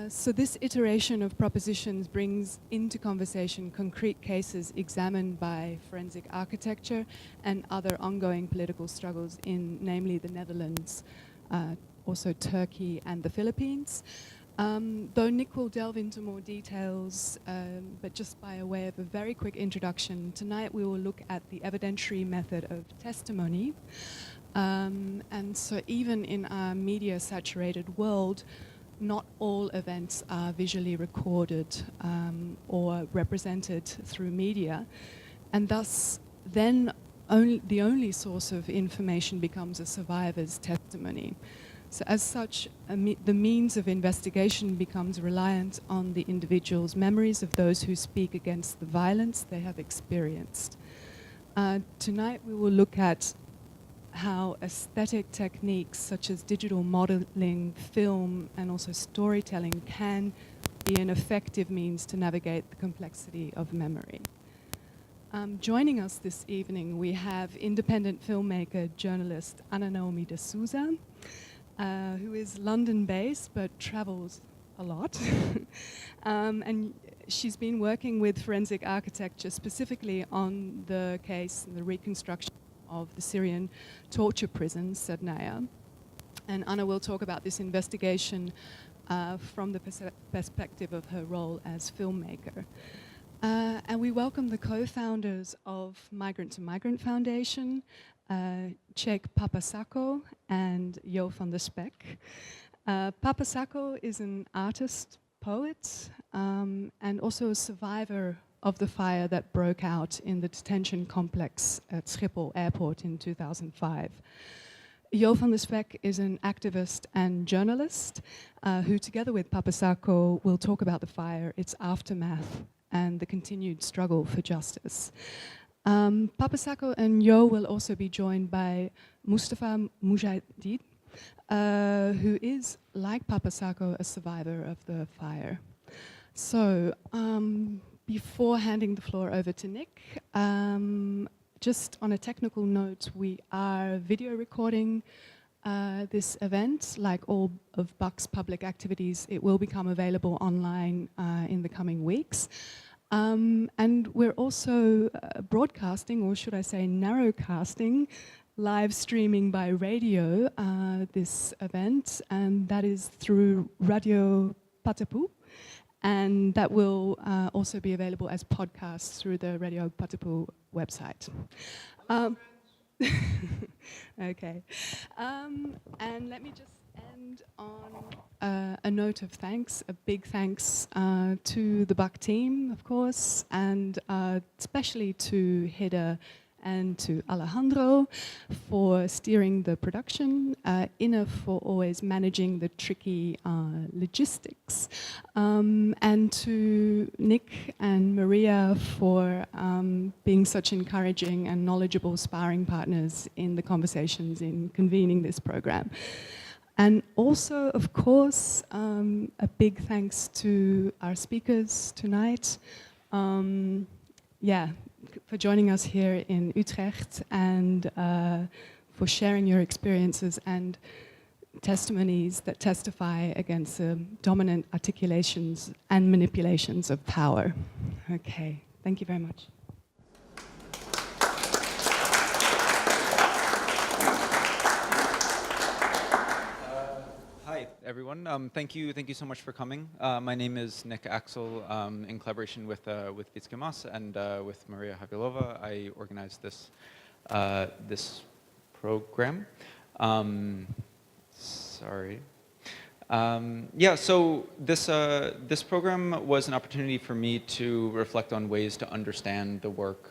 So this iteration of propositions brings into conversation concrete cases examined by forensic architecture and other ongoing political struggles in, namely, the Netherlands, also Turkey and the Philippines. Though Nick will delve into more details, but just by way of a very quick introduction, tonight we will look at the evidentiary method of testimony. And so even in our media-saturated world, not all events are visually recorded or represented through media, and thus then the only source of information becomes a survivor's testimony. So as such, the means of investigation becomes reliant on the individual's memories of those who speak against the violence they have experienced. Tonight we will look at how aesthetic techniques such as digital modeling, film, and also storytelling can be an effective means to navigate the complexity of memory. Joining us this evening, we have independent filmmaker, journalist Naomi de Sousa, who is London-based but travels a lot. And she's been working with forensic architecture specifically on the case and the reconstruction of the Syrian torture prison, Sednaya. And Anna will talk about this investigation from the perspective of her role as filmmaker. And we welcome the co-founders of Migrant to Migrant Foundation, Cech Papasako and Jo van der Spek. Papasako is an artist, poet, and also a survivor of the fire that broke out in the detention complex at Schiphol Airport in 2005. Jo van der Spek is an activist and journalist who, together with Papasako, will talk about the fire, its aftermath, and the continued struggle for justice. Papasako and Jo will also be joined by Mustafa Mujahideen, who is, like Papasako, a survivor of the fire. So, before handing the floor over to Nick, just on a technical note, we are video recording this event. Like all of Buck's public activities, it will become available online in the coming weeks. And we're also broadcasting, or should I say narrowcasting, live streaming by radio this event, and that is through Radio Patapu. And that will also be available as podcasts through the Radio Patapu website. Okay. And let me just end on a note of thanks, a big thanks to the Buck team, of course, and especially to Hida and to Alejandro for steering the production, Ina for always managing the tricky logistics, and to Nick and Maria for being such encouraging and knowledgeable sparring partners in the conversations in convening this program. And also, of course, a big thanks to our speakers tonight. For joining us here in Utrecht and for sharing your experiences and testimonies that testify against the dominant articulations and manipulations of power. Okay, thank you very much. Hi, everyone. Thank you so much for coming. My name is Nick Axel. In collaboration with Vitske Mas and with Maria Havilova, I organized this this program. So this program was an opportunity for me to reflect on ways to understand the work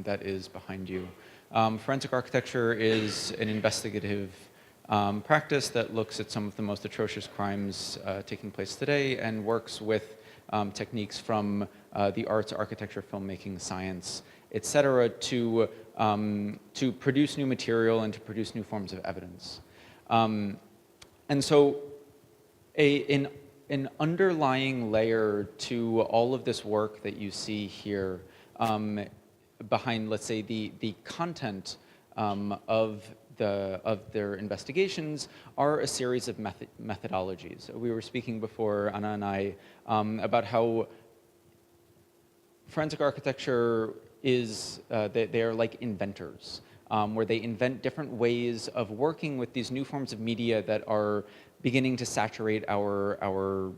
that is behind you. Forensic architecture is an investigative practice that looks at some of the most atrocious crimes taking place today and works with techniques from the arts, architecture, filmmaking, science, etc., to produce new material and to produce new forms of evidence. And so an underlying layer to all of this work that you see here behind, let's say, the content of their investigations are a series of methodologies. We were speaking before, Anna and I, about how forensic architecture is, they are like inventors, where they invent different ways of working with these new forms of media that are beginning to saturate our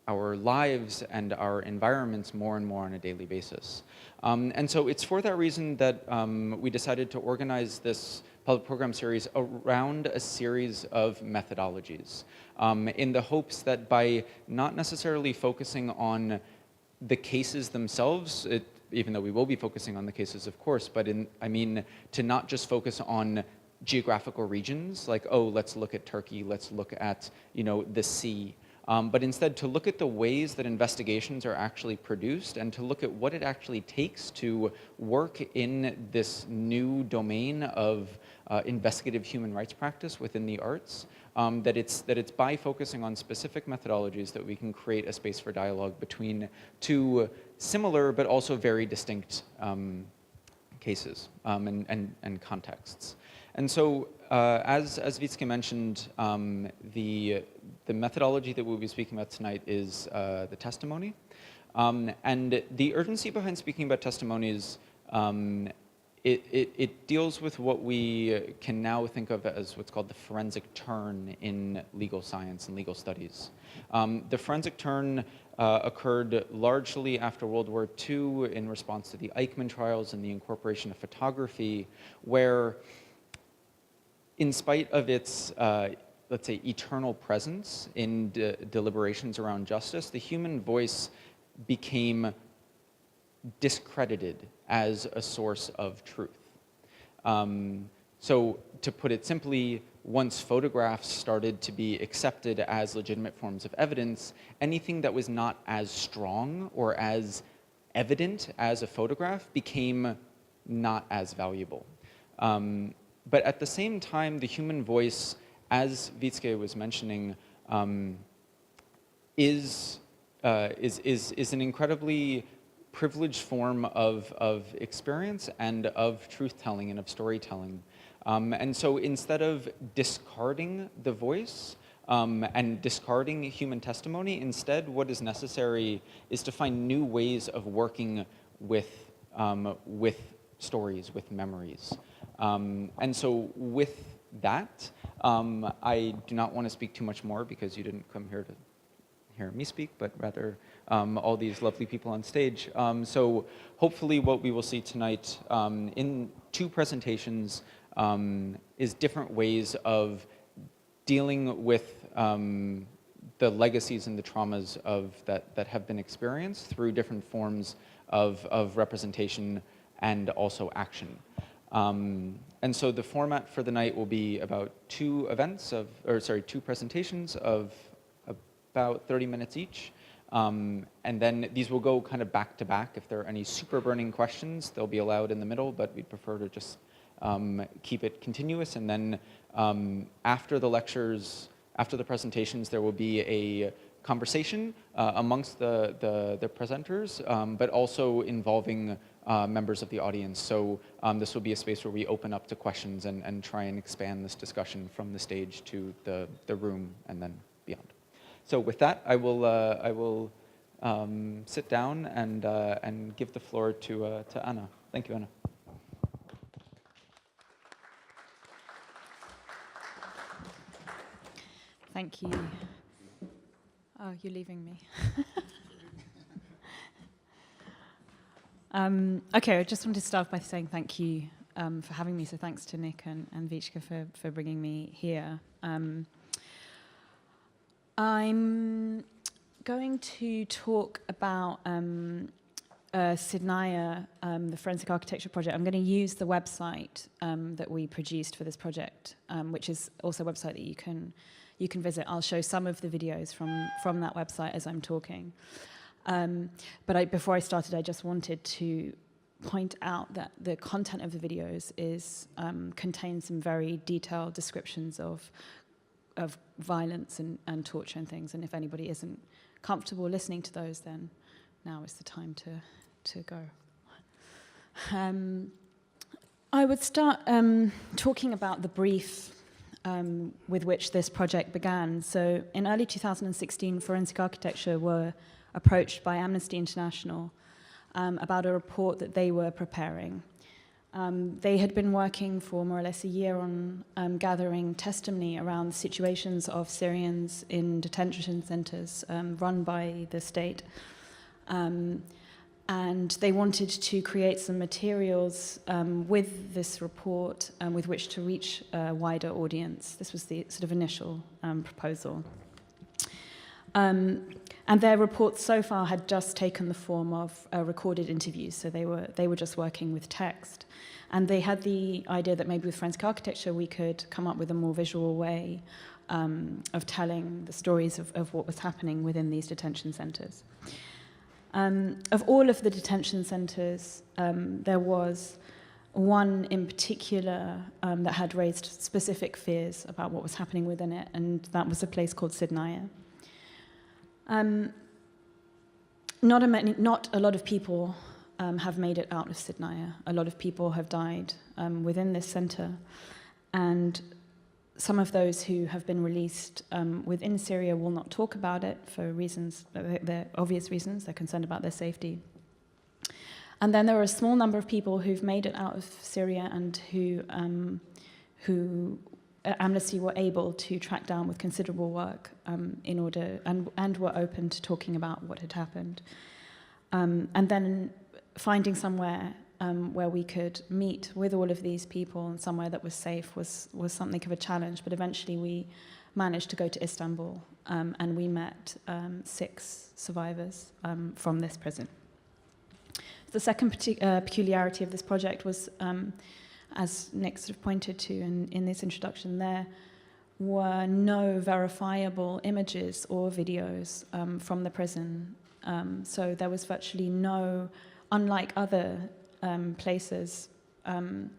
lives and our environments more and more on a daily basis. And so it's for that reason that we decided to organize this public program series around a series of methodologies, in the hopes that by not necessarily focusing on the cases themselves, even though we will be focusing on the cases, of course, but to not just focus on geographical regions, like, oh, let's look at Turkey, let's look at, the sea, but instead to look at the ways that investigations are actually produced and to look at what it actually takes to work in this new domain of investigative human rights practice within the arts, that it's by focusing on specific methodologies that we can create a space for dialogue between two similar but also very distinct cases and contexts. And so, as Wietske mentioned, the methodology that we'll be speaking about tonight is the testimony. And the urgency behind speaking about testimonies, it deals with what we can now think of as what's called the forensic turn in legal science and legal studies. The forensic turn occurred largely after World War II in response to the Eichmann trials and the incorporation of photography, where in spite of its, let's say, eternal presence in deliberations around justice, the human voice became discredited as a source of truth. So to put it simply, once photographs started to be accepted as legitimate forms of evidence, anything that was not as strong or as evident as a photograph became not as valuable. But at the same time, the human voice, as Wietske was mentioning, is an incredibly privileged form of experience and of truth-telling and of storytelling. And so instead of discarding the voice and discarding human testimony, instead what is necessary is to find new ways of working with stories, with memories. And so with that, I do not want to speak too much more because you didn't come here to hear me speak, but rather all these lovely people on stage. So hopefully what we will see tonight in two presentations is different ways of dealing with the legacies and the traumas that have been experienced through different forms of representation and also action. And so the format for the night will be about two presentations of about 30 minutes each. And then these will go kind of back to back. If there are any super burning questions, they'll be allowed in the middle, but we'd prefer to just keep it continuous. And then after the lectures, after the presentations, there will be a conversation amongst the presenters, but also involving members of the audience. So this will be a space where we open up to questions and try and expand this discussion from the stage to the room and then beyond. So with that, I will sit down and give the floor to Anna. Thank you, Anna. Thank you. Oh, you're leaving me. Okay, I just want to start by saying thank you for having me. So thanks to Nick and Wietske for bringing me here. I'm going to talk about Sidnaya, the Forensic Architecture Project. I'm going to use the website that we produced for this project, which is also a website that you can visit. I'll show some of the videos from that website as I'm talking. But before I started, I just wanted to point out that the content of the videos contains some very detailed descriptions of violence and torture and things. And if anybody isn't comfortable listening to those, then now is the time to go. I would start talking about the brief with which this project began. So in early 2016, Forensic Architecture were approached by Amnesty International about a report that they were preparing. They had been working for more or less a year on gathering testimony around situations of Syrians in detention centers run by the state. And they wanted to create some materials with this report with which to reach a wider audience. This was the sort of initial proposal. And their reports so far had just taken the form of recorded interviews, so they were just working with text. And they had the idea that maybe with forensic architecture we could come up with a more visual way of telling the stories of what was happening within these detention centers. Of all of the detention centres, there was one in particular that had raised specific fears about what was happening within it, and that was a place called Sydnaya. Not a lot of people have made it out of Sydnaya. A lot of people have died within this centre, and some of those who have been released within Syria will not talk about it for reasons, they're obvious reasons. They're concerned about their safety. And then there are a small number of people who've made it out of Syria and who Amnesty were able to track down with considerable work in order, and were open to talking about what had happened. And then finding somewhere where we could meet with all of these people and somewhere that was safe was something of a challenge, but eventually we managed to go to Istanbul and we met 6 survivors from this prison. The second peculiarity of this project was, as Nick sort of pointed to in this introduction, there were no verifiable images or videos from the prison. So there was virtually no, unlike other places,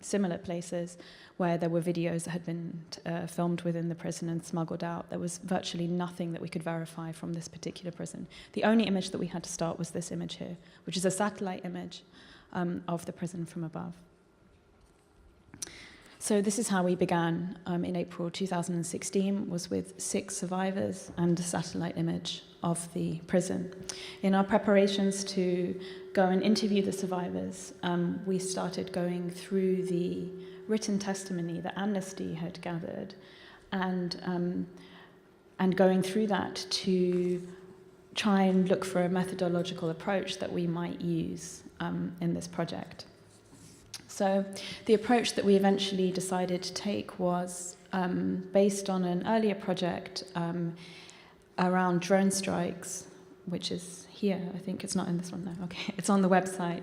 similar places where there were videos that had been filmed within the prison and smuggled out. There was virtually nothing that we could verify from this particular prison. The only image that we had to start was this image here, which is a satellite image of the prison from above. So this is how we began in April 2016, was with 6 survivors and a satellite image of the prison. In our preparations to go and interview the survivors, we started going through the written testimony that Amnesty had gathered and going through that to try and look for a methodological approach that we might use in this project. So the approach that we eventually decided to take was based on an earlier project around drone strikes, which is here. I think it's not in this one now. Okay, it's on the website.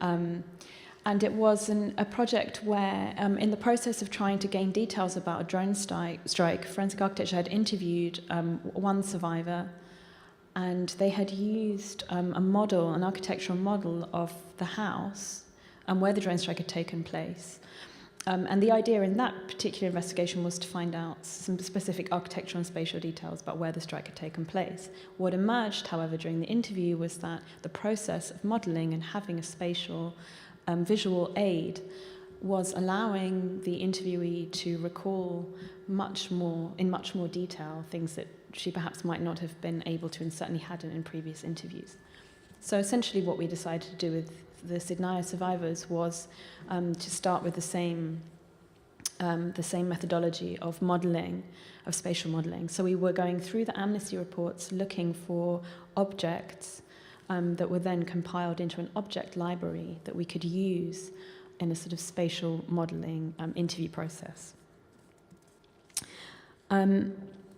And it was a project where, in the process of trying to gain details about a drone strike, Forensic Architecture had interviewed one survivor, and they had used a model, an architectural model of the house where the drone strike had taken place. And the idea in that particular investigation was to find out some specific architectural and spatial details about where the strike had taken place. What emerged, however, during the interview was that the process of modelling and having a spatial visual aid was allowing the interviewee to recall in much more detail things that she perhaps might not have been able to and certainly hadn't in previous interviews. So essentially what we decided to do with the Sydnaya survivors was to start with the same methodology of modelling, of spatial modelling. So we were going through the Amnesty reports looking for objects that were then compiled into an object library that we could use in a sort of spatial modelling interview process.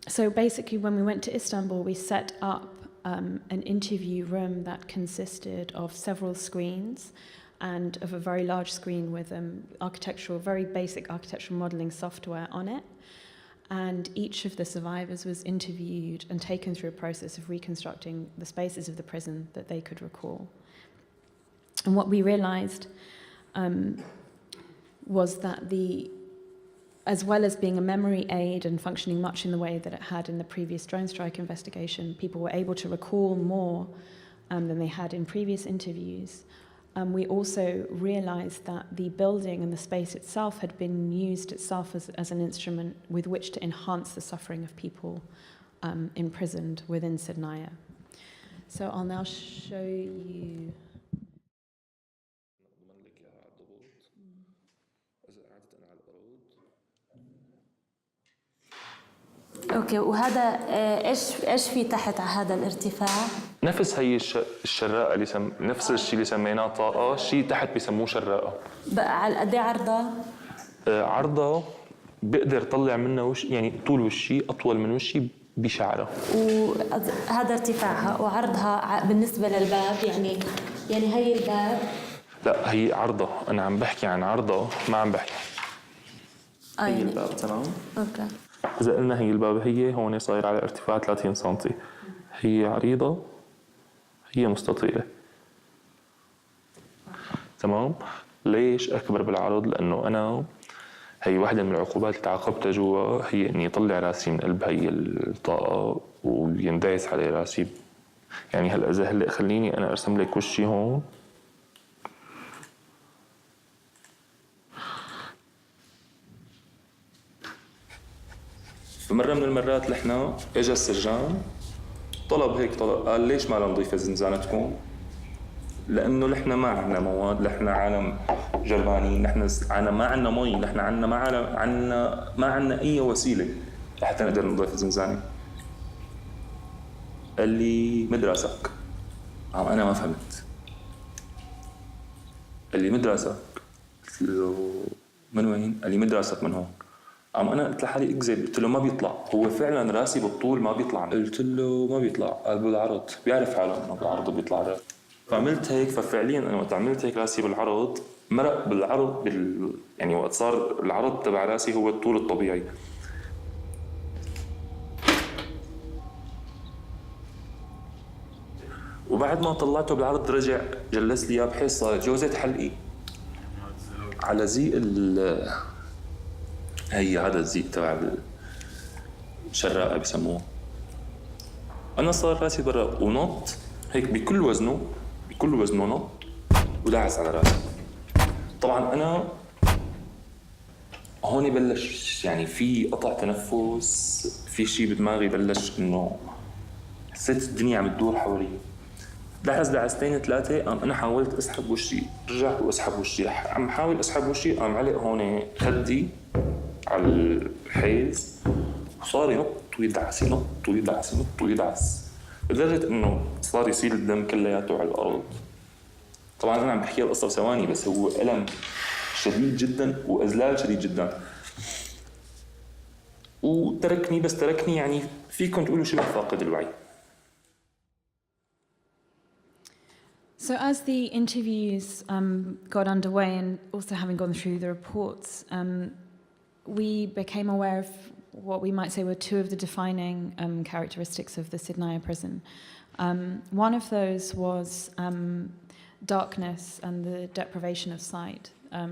So basically when we went to Istanbul, we set up an interview room that consisted of several screens and of a very large screen with very basic architectural modelling software on it. And each of the survivors was interviewed and taken through a process of reconstructing the spaces of the prison that they could recall. And what we realised was that as well as being a memory aid and functioning much in the way that it had in the previous drone strike investigation, people were able to recall more than they had in previous interviews. We also realized that the building and the space itself had been used itself as an instrument with which to enhance the suffering of people imprisoned within Sydnaya. So I'll now show you. اوكي وهذا ايش في تحت على هذا الارتفاع؟ نفس هي الشراءة اللي نفس الشيء اللي سميناه طاقة، شيء تحت بيسموه شراءة. بقى على قد ايه عرضها؟ عرضها بقدر طلع منها يعني طول وشي أطول من وشي بشعرها. وهذا ارتفاعها وعرضها بالنسبة للباب يعني هي الباب؟ لا هي عرضها، أنا عم بحكي عن عرضها ما عم بحكي. هي الباب تمام؟ اوكي. إذا قلنا هي الباب هي هون صاير على ارتفاع 30 سنتي، هي عريضة هي مستطيلة. تمام؟ ليش أكبر بالعرض؟ لأنه أنا هي واحدة من العقوبات اللي تعاقبتها جوا هي إني يطلع راسي من قلب هي الطاقة ويندعس على راسي. يعني هلأ خليني أنا أرسم لك وشي هون. بمرة من المرات لحنا اجى السجان طلب قال ليش ما نضيف زنزانتكم؟ لانه نحن ما عندنا مواد، نحن عالم جربانين، نحن ما عندنا مي، نحن ما عندنا اي وسيله لحتى نقدر نضيف زنزانه. قال لي مدرسك. انا ما فهمت. قال لي مدرسك. قلت له من وين؟ قال لي مدرسك من هون. انا قلت لحالي اكذب، قلت له ما بيطلع، هو فعلا راسي بالطول ما بيطلع. قلت له ما بيطلع، قال بالعرض، بيعرف حاله انه بالعرض بيطلع راسي. فعملت هيك، ففعليا انا وقت عملت هيك راسي بالعرض مرق بالعرض يعني وقت صار العرض تبع راسي هو الطول الطبيعي. وبعد ما طلعته بالعرض رجع جلس لي بحيث صارت جوزة حلقي على زيق هي هذا الزيق تبع الشراءة بيسموه. أنا صار راسي برا ونط هيك بكل وزنه نط ودعس على راسي. طبعا أنا هون بلش يعني في قطع تنفس، في شيء بدماغي بلش إنه حسيت الدنيا عم تدور حوالي. دعستين ثلاثة أنا حاولت أسحب وشي، رجعت وأسحب وشي، عم حاول أسحب وشي، قام علق هون خدي على الحيز وصار ينط ويدعس ينط ويدعس ينط ويدعس لدرجة إنه صار يسيل الدم كلياته على الأرض. طبعاً أنا عم بحكي القصة بثواني، بس هو ألم شديد جداً وإذلال شديد جداً. وتركني يعني فيكم تقولوا شبه فاقد الوعي. So as the interviews got underway and also having gone through the reports, we became aware of what we might say were two of the defining characteristics of the Sydnaya prison. One of those was darkness and the deprivation of sight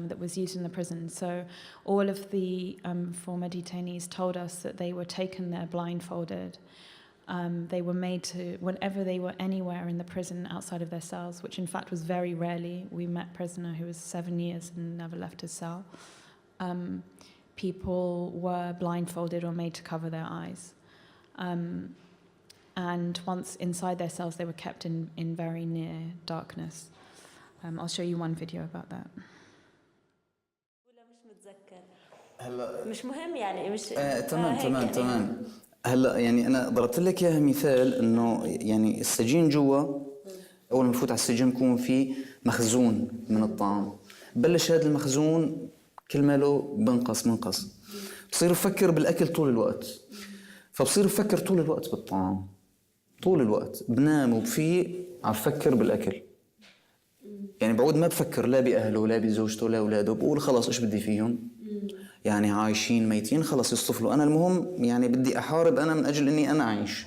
that was used in the prison. So all of the former detainees told us that they were taken there blindfolded. They were made to, whenever they were anywhere in the prison outside of their cells, which in fact was very rarely. We met a prisoner who was 7 years and never left his cell. People were blindfolded or made to cover their eyes. And once inside their cells, they were kept in very near darkness. I'll show you one video about that. مش مهم يعني مش تمام. هلا يعني انا ضربت لك اياها مثال انه يعني السجين جوا اول ما نفوت على السجن بكون في مخزون من الطعام، بلش هذا المخزون كل ما له بنقص بصير بفكر بالاكل طول الوقت، فبصير بفكر طول الوقت بالطعام، طول الوقت بنام وبفيق عم بفكر بالاكل. يعني بعود ما بفكر لا باهله لا بزوجته لا اولاده، بقول خلص ايش بدي فيهم، يعني عايشين ميتين خلص يصطفلوا، أنا المهم يعني بدي أحارب أنا من أجل إني أنا أعيش.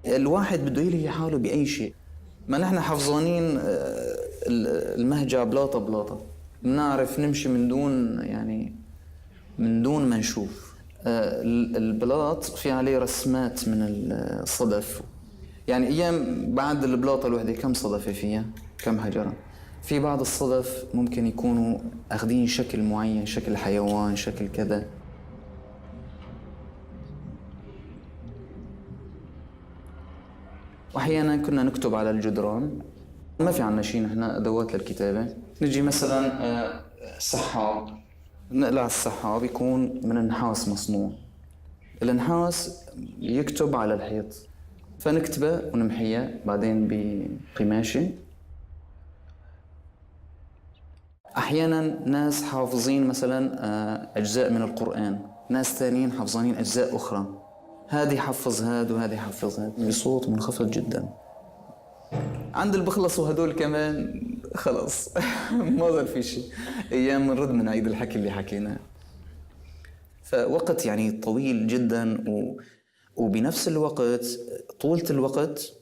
الواحد بده يلهي حاله بأي شيء. ما نحن حفظانين المهجع بلاطة بنعرف نمشي من دون ما نشوف. البلاط في عليه رسمات من الصدف، يعني أيام بعد البلاطة الوحدة كم صدفة فيها كم حجرة، في بعض الصدف ممكن يكونوا أخذين شكل معين، شكل حيوان، شكل كذا. وأحياناً كنا نكتب على الجدران، ما في عنا شيء نحن أدوات للكتابة. نجي مثلاً سحاب، نقلع السحاب يكون من النحاس مصنوع. النحاس يكتب على الحيط، فنكتبه ونمحيه بعدين بقماشة. أحياناً ناس حافظين مثلاً أجزاء من القرآن، ناس ثانيين حافظين أجزاء أخرى، هذه حفظ هاد وهذه حفظ هاد بصوت منخفض جداً. عند اللي بخلصوا هدول كمان خلص ما ظل في شيء، أيام منرد من عيد الحكي اللي حكيناه. فوقت يعني طويل جداً وبنفس الوقت طولة الوقت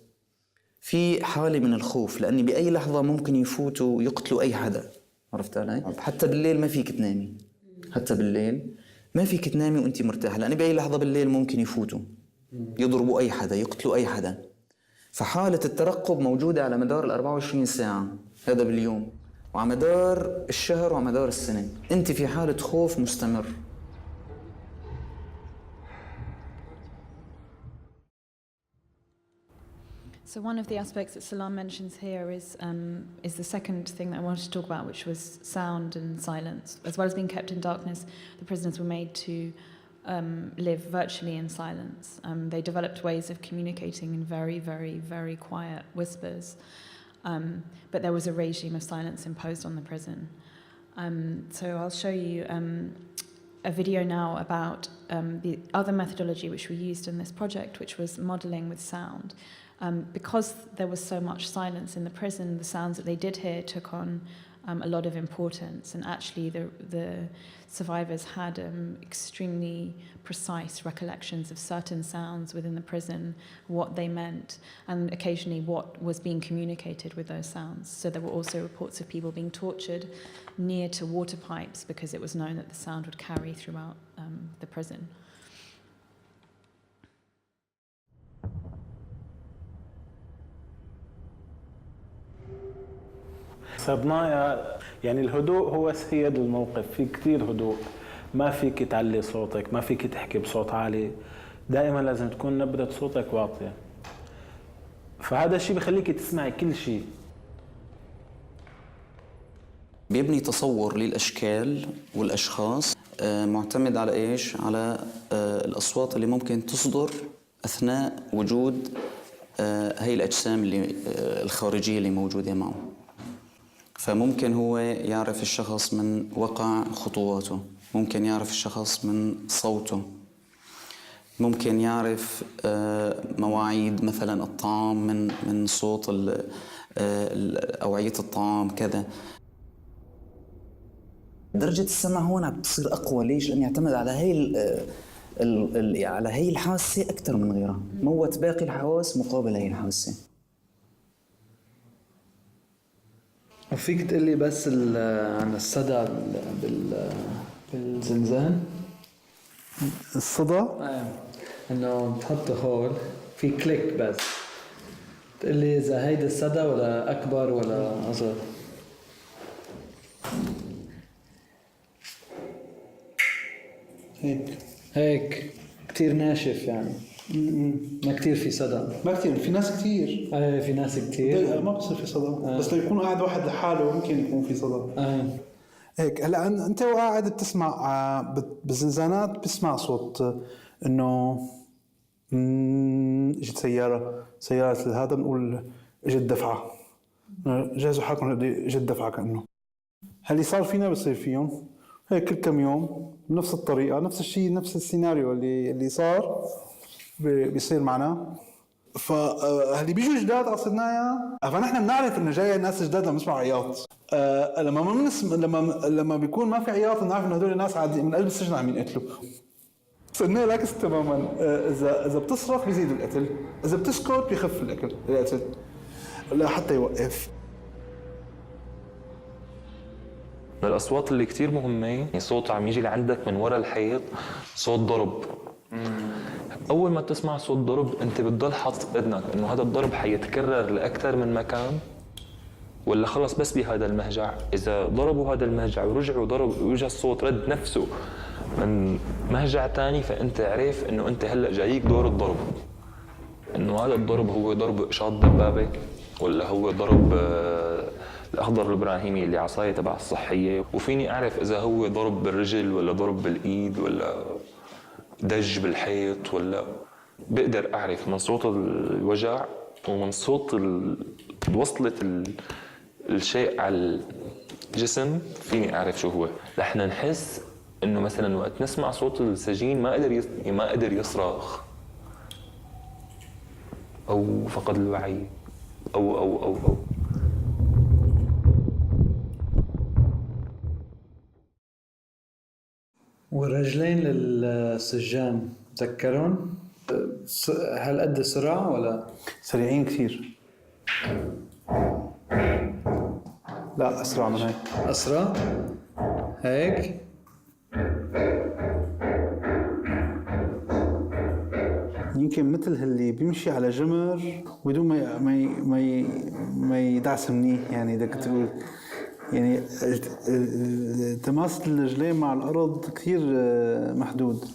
في حالة من الخوف، لأني بأي لحظة ممكن يفوتوا ويقتلوا أي حدا. عرفت علي؟ حتى بالليل ما فيك تنامي، حتى بالليل ما فيك تنامي وأنت مرتاحة، لأني بأي لحظة بالليل ممكن يفوتوا يضربوا أي حدا، يقتلوا أي حدا. فحالة الترقب موجودة على مدار 24 ساعة، هذا باليوم، وعلى مدار الشهر وعلى مدار السنة أنت في حالة خوف مستمر. So one of the aspects that Salam mentions here is the second thing that I wanted to talk about, which was sound and silence. As well as being kept in darkness, the prisoners were made to live virtually in silence. They developed ways of communicating in very, very, very quiet whispers. But there was a regime of silence imposed on the prison. So I'll show you a video now about the other methodology which we used in this project, which was modelling with sound. Because there was so much silence in the prison, the sounds that they did hear took on a lot of importance, and actually the survivors had extremely precise recollections of certain sounds within the prison, what they meant, and occasionally what was being communicated with those sounds. So there were also reports of people being tortured near to water pipes because it was known that the sound would carry throughout the prison. صرنايا يعني الهدوء هو سيد الموقف، في كتير هدوء، ما فيك تعلي صوتك، ما فيك تحكي بصوت عالي، دائما لازم تكون نبرة صوتك واطية. فهذا الشيء بخليك تسمعي كل شيء. بيبني تصور للأشكال والأشخاص معتمد على إيش؟ على الأصوات اللي ممكن تصدر أثناء وجود هاي الأجسام اللي الخارجية اللي موجودة معه. فممكن هو يعرف الشخص من وقع خطواته، ممكن يعرف الشخص من صوته، ممكن يعرف مواعيد مثلا الطعام من صوت أوعية الطعام كذا. درجة السمع هون عم بتصير أقوى. ليش؟ لأنه يعتمد على على هي الحاسة أكثر من غيرها، موت باقي الحواس مقابل هي الحاسة. فيك تقول لي بس عن الصدى بالزنزان؟ الصدى؟ إنه بتحط هول في كليك بس، تقول لي إذا هيدا الصدى ولا أكبر ولا أصغر. هيك كتير ناشف يعني. ما كتير في صدى. ما كتير، في ناس كتير. في ناس كتير. ما بصير في صدى. بس لو يكون قاعد واحد لحاله ممكن يكون في صدى. هيك هلا انت وقاعد بتسمع بالزنزانات بتسمع صوت انه اجت سيارة هذا، نقول اجت دفعة، جهزوا حالكم اجت دفعة. كأنه هل صار فينا بصير فيهم هيك كل كم يوم بنفس الطريقة، نفس الشيء، نفس السيناريو اللي صار بيصير معنا. فهلي بيجوا جداد على صرنايا، فنحن بنعرف انه جاي ناس جداد لما نسمع عياط. لما بيكون ما في عياط بنعرف انه هدول الناس عادي من قلب السجن عم ينقتلوا. صرنا العكس تماما. اذا بتصرخ بيزيد القتل، اذا بتسكت بيخف القتل لحتى يوقف. من الأصوات اللي كتير مهمة يعني صوت عم يجي لعندك من وراء الحيط، صوت ضرب. أول ما تسمع صوت ضرب أنت بتضل حاطط إذنك إنه هذا الضرب حيتكرر لأكثر من مكان، ولا خلص بس بهذا المهجع؟ إذا ضربوا هذا المهجع ورجعوا ضربوا وجه الصوت رد نفسه من مهجع تاني، فأنت عرف إنه أنت هلأ جايك دور الضرب، إنه هذا الضرب هو ضرب إشاط دبابة ولا هو ضرب الأخضر الإبراهيمي اللي عصاية تبع الصحية، وفيني أعرف إذا هو ضرب بالرجل ولا ضرب بالإيد ولا دج بالحيط، ولا بقدر أعرف من صوت الوجع ومن صوت وصلة الشيء على الجسم فيني أعرف شو هو. رح نحس إنه مثلاً وقت نسمع صوت السجين ما قدر يصرخ أو فقد الوعي أو والرجلين للسجان تذكرون هل قد سرعة ولا؟ سريعين كثير. لا أسرع من هيك. أسرع؟ هيك؟ يمكن مثل اللي بيمشي على جمر بدون ما يدعس منيح، يعني بدك تقول يعني تماس الرجلين مع الأرض كثير محدود.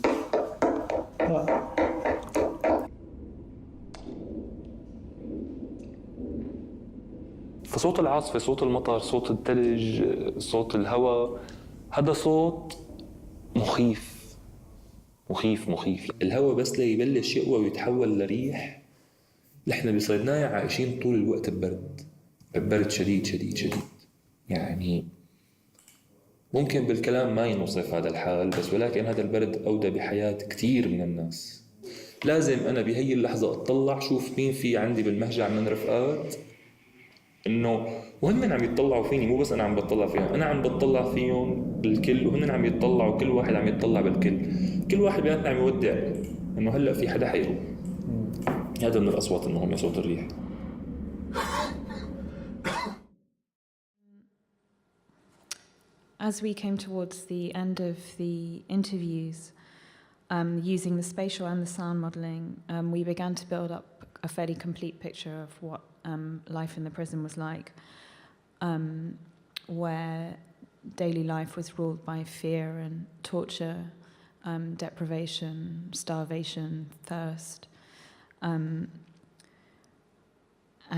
فصوت العاصفة، صوت المطر، صوت الثلج، صوت الهواء، هذا صوت مخيف مخيف مخيف. الهواء بس ليبلش يقوى ويتحول لريح، نحن بصيدنايا عايشين طول الوقت ببرد شديد شديد شديد. يعني ممكن بالكلام ما ينوصف هذا الحال، بس ولكن هذا البرد أودى بحياة كتير من الناس. لازم أنا بهي اللحظة أطلع شوف مين في عندي بالمهجع من رفقات، إنه وهم عم يتطلعوا فيني، مو بس أنا عم بتطلع فيهم، أنا عم بتطلع فيهم الكل وهن عم يتطلعوا، كل واحد عم يتطلع بالكل، كل واحد بيناتنا عم يودع إنه هلأ في حدا حيروح. هذا من الأصوات إنه هم صوت الريح. As we came towards the end of the interviews, using the spatial and the sound modelling, we began to build up a fairly complete picture of what life in the prison was like, where daily life was ruled by fear and torture, deprivation, starvation, thirst,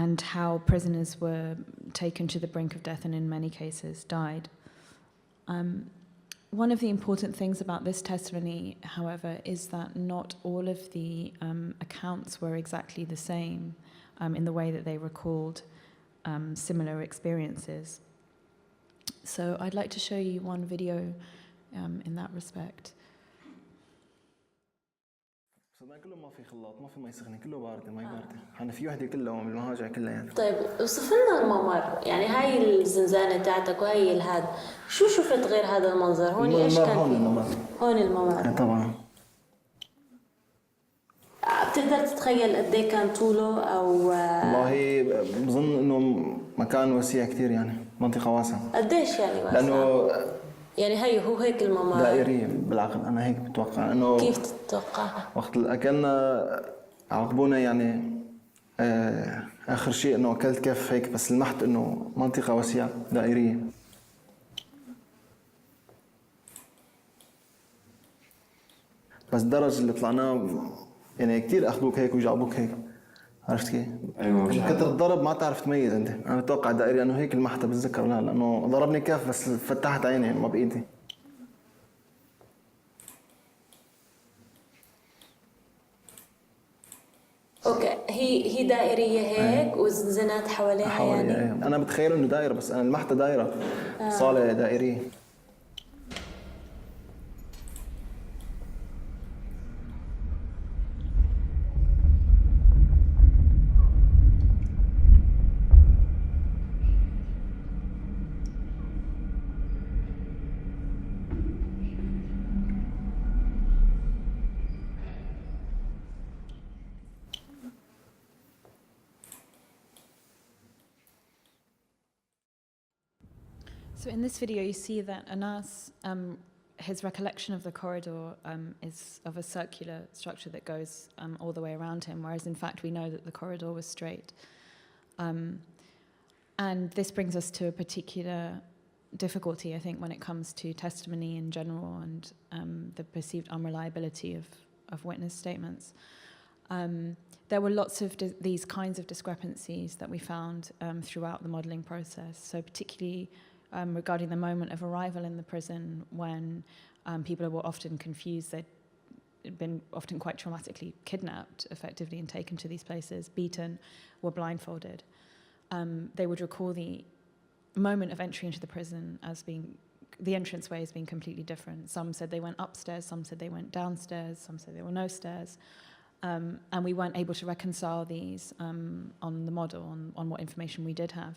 and how prisoners were taken to the brink of death and in many cases died. One of the important things about this testimony, however, is that not all of the accounts were exactly the same in the way that they recalled similar experiences. So I'd like to show you one video in that respect. كله ما في خلاط، ما في مي سخنه، كله بارده، مي بارده. احنا في وحده كلها بالمهاجع كلها يعني. طيب اوصف لنا الممر، يعني هاي الزنزانه تاعتك وهي الهاد، شو شفت غير هذا المنظر؟ هون ايش كان؟ هون الممر. هون الممر. طبعا. بتقدر تتخيل قد ايه كان طوله او؟ والله بظن انه مكان وسيع كثير، يعني منطقه واسعه. قديش يعني واسعه؟ لانه يعني هو هيك الممر دائري بالعقل، انا هيك بتوقع انه. كيف تتوقع؟ وقت اكلنا عاقبونا يعني اخر شيء انه اكلت كف هيك، بس لمحت انه منطقه واسعه دائريه. بس الدرج اللي طلعناه يعني كثير اخذوك هيك وجابوك هيك، عرفت كيف؟ ايوه من كثر الضرب ما تعرف تميز انت. انا بتوقع دائري انه هيك لمحتها بتذكر، لا لانه ضربني كف بس فتحت عيني ما بايدي. اوكي، هي دائريه هيك والزنزانات حواليها يعني؟ أيوة. انا بتخيل انه دائره، بس انا لمحتها دائره. صاله دائريه. So in this video, you see that Anas, his recollection of the corridor is of a circular structure that goes all the way around him, whereas in fact we know that the corridor was straight. And this brings us to a particular difficulty, I think, when it comes to testimony in general and the perceived unreliability of witness statements. There were lots of these kinds of discrepancies that we found throughout the modelling process. So particularly regarding the moment of arrival in the prison, when people were often confused. They'd been often quite traumatically kidnapped, effectively, and taken to these places, beaten, were blindfolded. They would recall the moment of entry into the prison as being, the entranceway as being completely different. Some said they went upstairs, some said they went downstairs, some said there were no stairs. And we weren't able to reconcile these on the model, on what information we did have.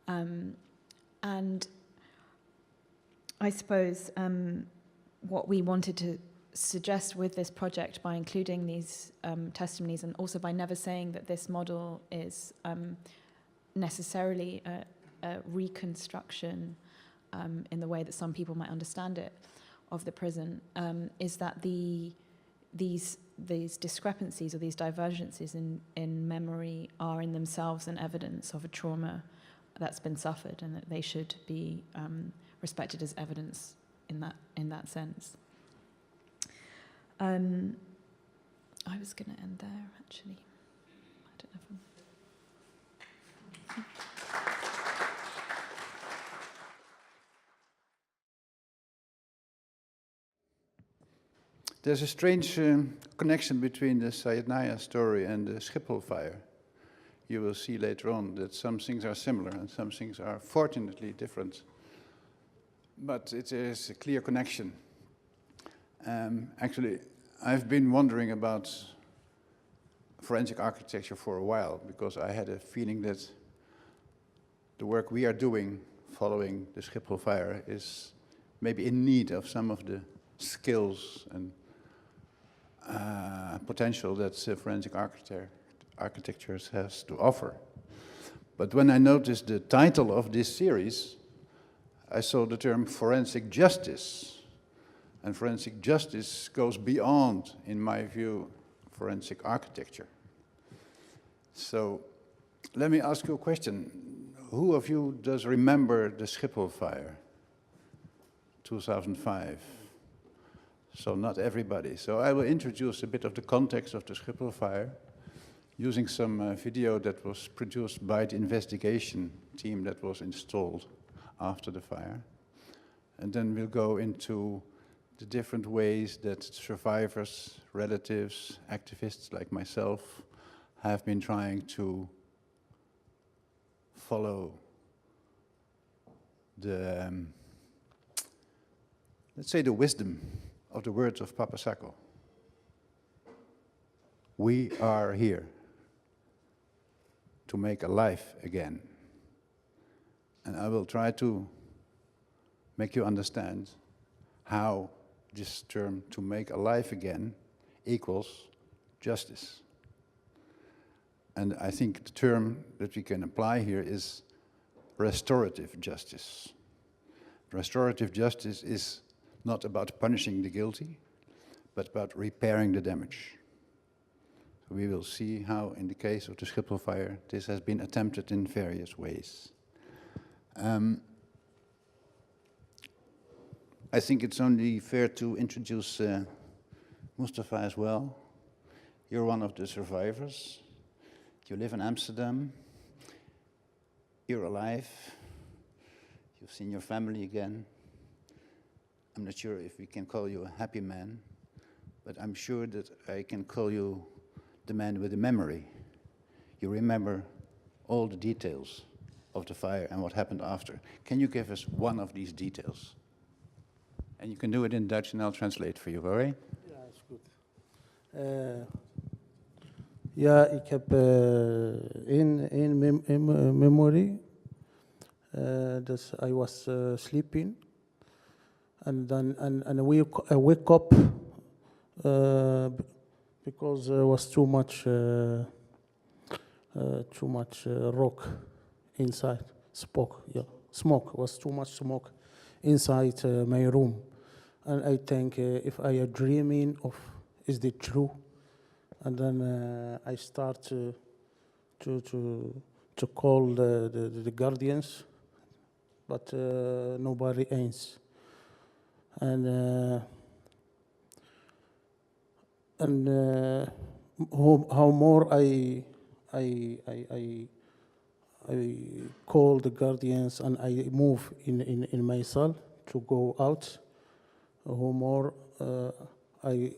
And I suppose what we wanted to suggest with this project, by including these testimonies, and also by never saying that this model is necessarily a reconstruction in the way that some people might understand it of the prison, is that these discrepancies or these divergences in memory are in themselves an evidence of a trauma that's been suffered, and that they should be respected as evidence in that sense. I was going to end there, actually. I don't know if I'm... There's a strange connection between the Sayednaya story and the Schiphol fire. You will see later on that some things are similar and some things are fortunately different. But it is a clear connection. Actually, I've been wondering about forensic architecture for a while, because I had a feeling that the work we are doing following the Schiphol fire is maybe in need of some of the skills and potential that forensic architecture has to offer. But when I noticed the title of this series, I saw the term forensic justice. And forensic justice goes beyond, in my view, forensic architecture. So let me ask you a question. Who of you does remember the Schiphol fire, 2005? So not everybody. So I will introduce a bit of the context of the Schiphol fire using some video that was produced by the investigation team that was installed after the fire. And then we'll go into the different ways that survivors, relatives, activists like myself have been trying to follow the, let's say, the wisdom of the words of Papa Sacco. We are here to make a life again. And I will try to make you understand how this term, to make a life again, equals justice. And I think the term that we can apply here is restorative justice. Restorative justice is not about punishing the guilty, but about repairing the damage. So we will see how, in the case of the Schiphol fire, this has been attempted in various ways. I think it's only fair to introduce Mustafa as well. You're one of the survivors. You live in Amsterdam. You're alive. You've seen your family again. I'm not sure if we can call you a happy man, but I'm sure that I can call you the man with the memory. You remember all the details of the fire and what happened after. Can you give us one of these details? And you can do it in Dutch and I'll translate for you, all right? Ja, is goed. Ja, ik heb één memory. Dus I was sleeping. And then I wake up because there was too much rock inside. Smoke was too much smoke inside my room. And I think if I am dreaming of, is it true? And then I start to to call the guardians, but nobody answers. And how more I call the guardians and I move in myself to go out, how more I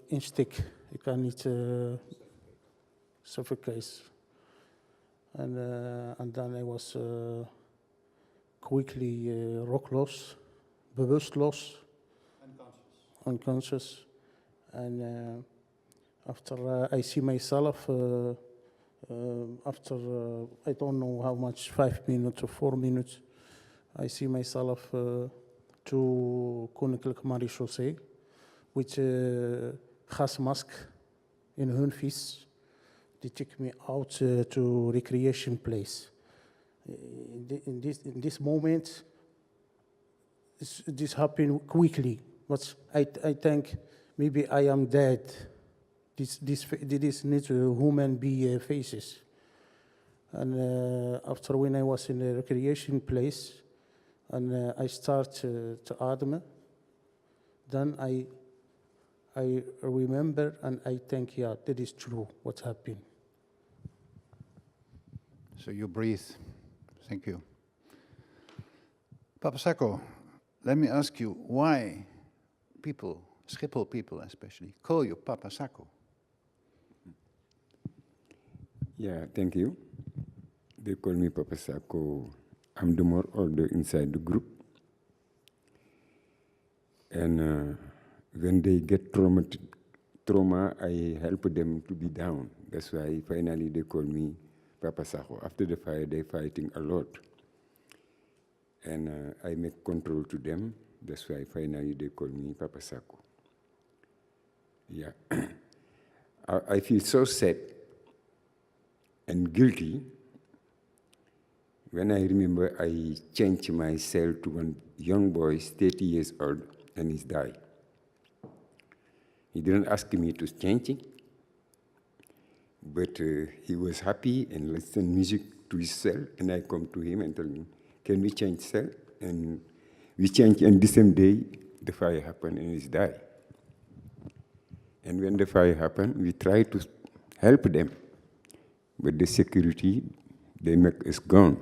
instinct I can suffocate. And then I was quickly rockloos, bewusteloos, unconscious. And after I see myself, after I don't know how much, 5 minutes or 4 minutes, I see myself to Koninklijke Marechaussee, with gas mask in hun fiets. They took me out to recreation place. In this moment, this happened quickly, but I think maybe I am dead. This needs human being faces. And after when I was in the recreation place, and I start to adem, then I remember and I think, yeah, that is true, what happened. So you breathe. Thank you. Papa Sacco, let me ask you why people, Schiphol people especially, call you Papa Sacco. Yeah, thank you. They call me Papa Sacco. I'm the more older inside the group. And when they get trauma, I help them to be down. That's why finally they call me Papa Sacco. After the fire, they're fighting a lot. And I make control to them. That's why finally they call me Papa Sacco. Yeah. I feel so sad and guilty when I remember I changed my cell to one young boy, 30 years old, and he's died. He didn't ask me to change it, but he was happy and listened music to his cell, and I come to him and tell him, can we change cell? And we changed, and the same day, the fire happened and he's died. And when the fire happened, we try to help them, but the security, they make us gone.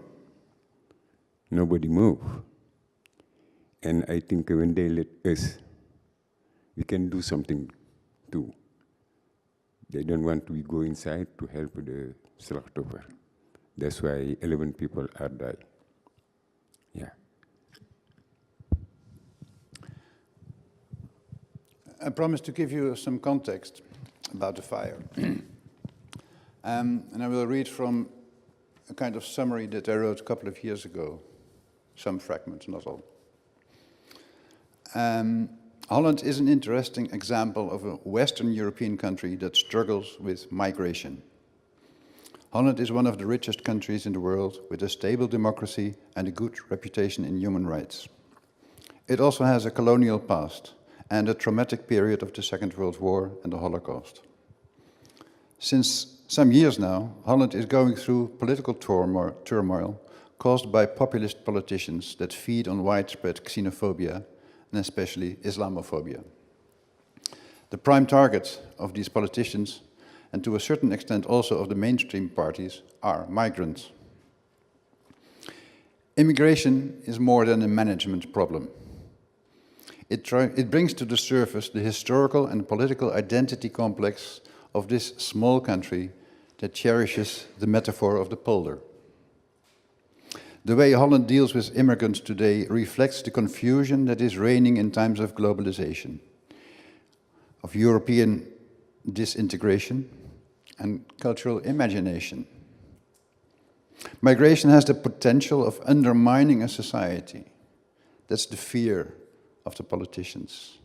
Nobody move. And I think when they let us, we can do something too. They don't want to go inside to help the slachtoffer. That's why 11 people are died. Yeah. I promised to give you some context about the fire. And I will read from a kind of summary that I wrote a couple of years ago. Some fragments, not all. Holland is an interesting example of a Western European country that struggles with migration. Holland is one of the richest countries in the world with a stable democracy and a good reputation in human rights. It also has a colonial past and a traumatic period of the Second World War and the Holocaust. Since some years now, Holland is going through political turmoil caused by populist politicians that feed on widespread xenophobia and especially Islamophobia. The prime target of these politicians, and to a certain extent also of the mainstream parties, are migrants. Immigration is more than a management problem. It brings to the surface the historical and political identity complex of this small country that cherishes the metaphor of the polder. The way Holland deals with immigrants today reflects the confusion that is reigning in times of globalization, of European disintegration, and cultural imagination. Migration has the potential of undermining a society. That's the fear of the politicians.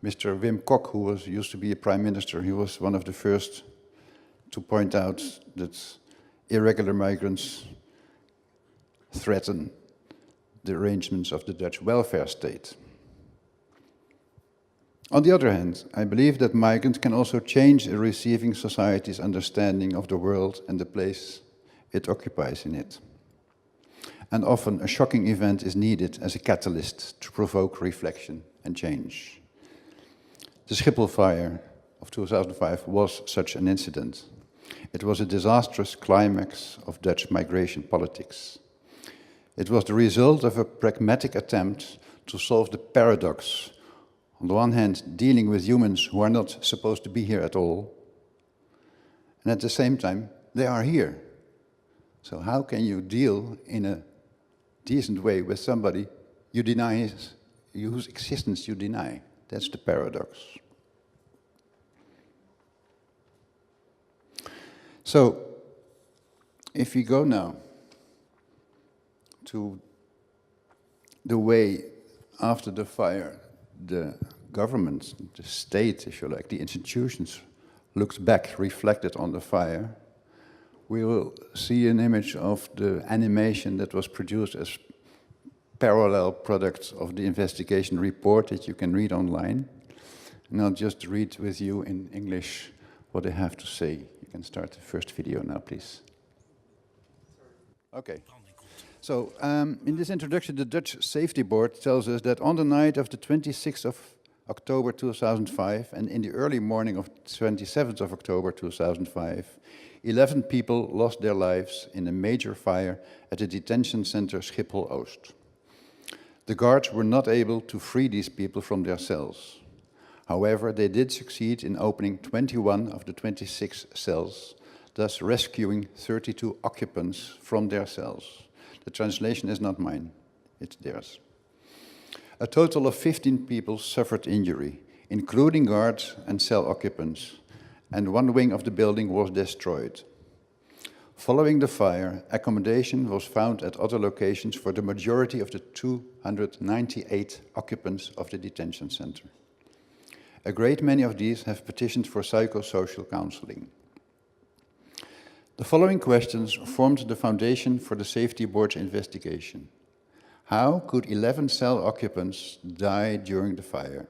Mr. Wim Kok, who used to be a prime minister, he was one of the first to point out that irregular migrants threaten the arrangements of the Dutch welfare state. On the other hand, I believe that Migrant can also change a receiving society's understanding of the world and the place it occupies in it. And often a shocking event is needed as a catalyst to provoke reflection and change. The Schiphol fire of 2005 was such an incident. It was a disastrous climax of Dutch migration politics. It was the result of a pragmatic attempt to solve the paradox. On the one hand, dealing with humans who are not supposed to be here at all, and at the same time, they are here. So how can you deal in a decent way with somebody you deny whose existence you deny? That's the paradox. So, if we go now to the way after the fire, the government, the state, if you like, the institutions looked back, reflected on the fire, we will see an image of the animation that was produced as parallel products of the investigation report that you can read online. And I'll just read with you in English what they have to say. You can start the first video now, please. Okay. So, in this introduction, the Dutch Safety Board tells us that on the night of the 26th of October 2005 and in the early morning of 27th of October 2005, 11 people lost their lives in a major fire at the detention center Schiphol-Oost. The guards were not able to free these people from their cells. However, they did succeed in opening 21 of the 26 cells, thus rescuing 32 occupants from their cells. The translation is not mine, it's theirs. A total of 15 people suffered injury, including guards and cell occupants, and one wing of the building was destroyed. Following the fire, accommodation was found at other locations for the majority of the 298 occupants of the detention center. A great many of these have petitioned for psychosocial counseling. The following questions formed the foundation for the Safety Board's investigation. How could 11 cell occupants die during the fire?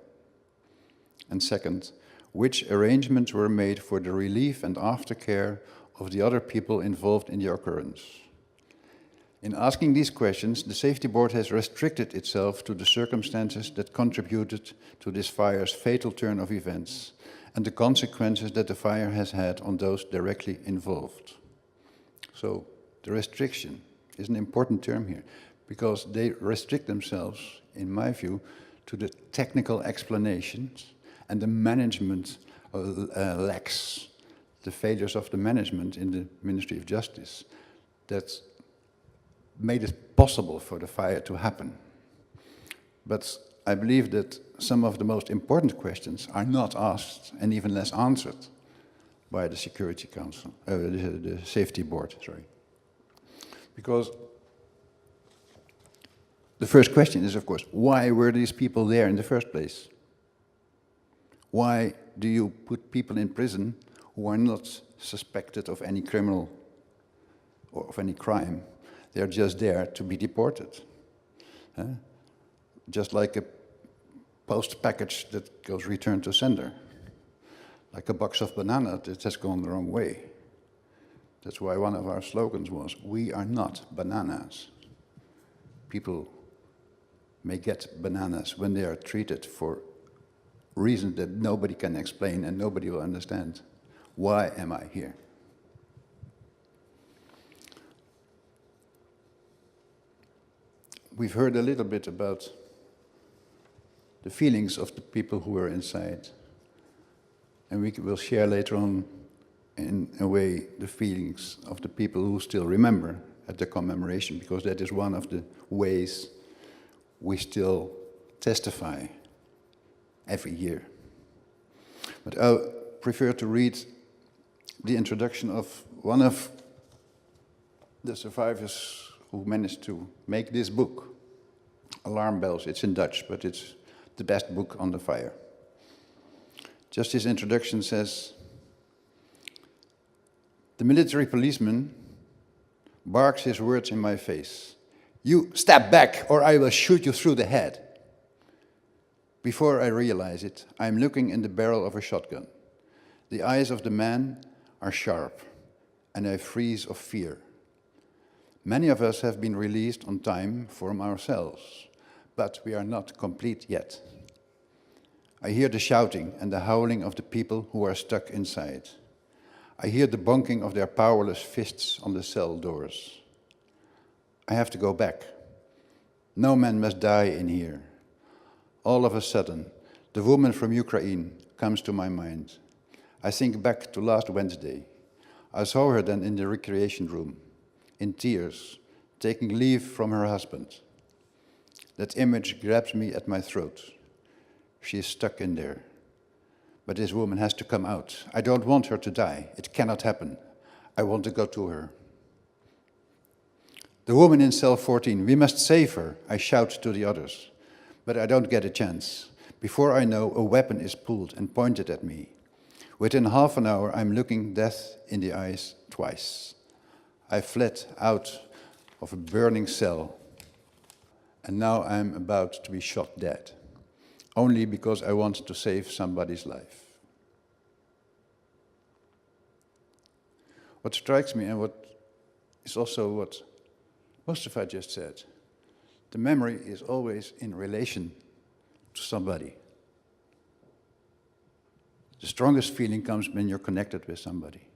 And second, which arrangements were made for the relief and aftercare of the other people involved in the occurrence? In asking these questions, the Safety Board has restricted itself to the circumstances that contributed to this fire's fatal turn of events and the consequences that the fire has had on those directly involved. So, the restriction is an important term here, because they restrict themselves, in my view, to the technical explanations, and the management lacks the failures of the management in the Ministry of Justice that made it possible for the fire to happen. But I believe that some of the most important questions are not asked and even less answered by the Security Council, the Safety Board, sorry. Because the first question is, of course, why were these people there in the first place? Why do you put people in prison who are not suspected of any criminal or of any crime? They're just there to be deported. Just like a post package that goes returned to sender. Like a box of banana that has gone the wrong way. That's why one of our slogans was, we are not bananas. People may get bananas when they are treated for reasons that nobody can explain and nobody will understand. Why am I here? We've heard a little bit about the feelings of the people who were inside. And we will share later on, in a way, the feelings of the people who still remember at the commemoration, because that is one of the ways we still testify every year. But I prefer to read the introduction of one of the survivors who managed to make this book, Alarm Bells. It's in Dutch, but it's the best book on the fire. Just his introduction says, the military policeman barks his words in my face. You step back or I will shoot you through the head. Before I realize it, I'm looking in the barrel of a shotgun. The eyes of the man are sharp, and I freeze of fear. Many of us have been released on time from ourselves, but we are not complete yet. I hear the shouting and the howling of the people who are stuck inside. I hear the bonking of their powerless fists on the cell doors. I have to go back. No man must die in here. All of a sudden, the woman from Ukraine comes to my mind. I think back to last Wednesday. I saw her then in the recreation room, in tears, taking leave from her husband. That image grabs me at my throat. She is stuck in there. But this woman has to come out. I don't want her to die. It cannot happen. I want to go to her. The woman in cell 14, we must save her, I shout to the others. But I don't get a chance. Before I know, a weapon is pulled and pointed at me. Within half an hour, I'm looking death in the eyes twice. I fled out of a burning cell, and now I'm about to be shot dead, only because I want to save somebody's life. What strikes me, and what is also what Mustafa just said, the memory is always in relation to somebody. The strongest feeling comes when you're connected with somebody,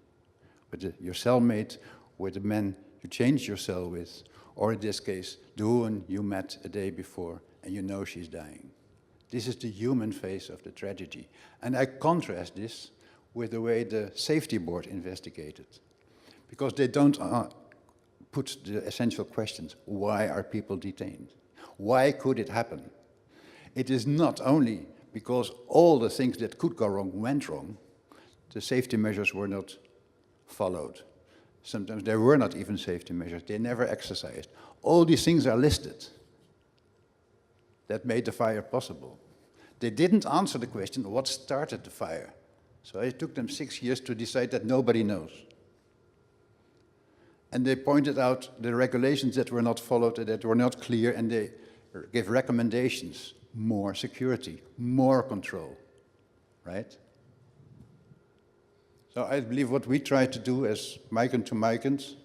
with your cellmate, with the man you changed your cell with, or in this case, the woman you met a day before and you know she's dying. This is the human face of the tragedy. And I contrast this with the way the safety board investigated, because they don't put the essential questions. Why are people detained? Why could it happen? It is not only because all the things that could go wrong went wrong, the safety measures were not followed. Sometimes there were not even safety measures. They never exercised. All these things are listed that made the fire possible. They didn't answer the question, what started the fire? So it took them 6 years to decide that nobody knows. And they pointed out the regulations that were not followed, that were not clear, and they gave recommendations. More security, more control, right? So I believe what we try to do as Migrant to Migrant,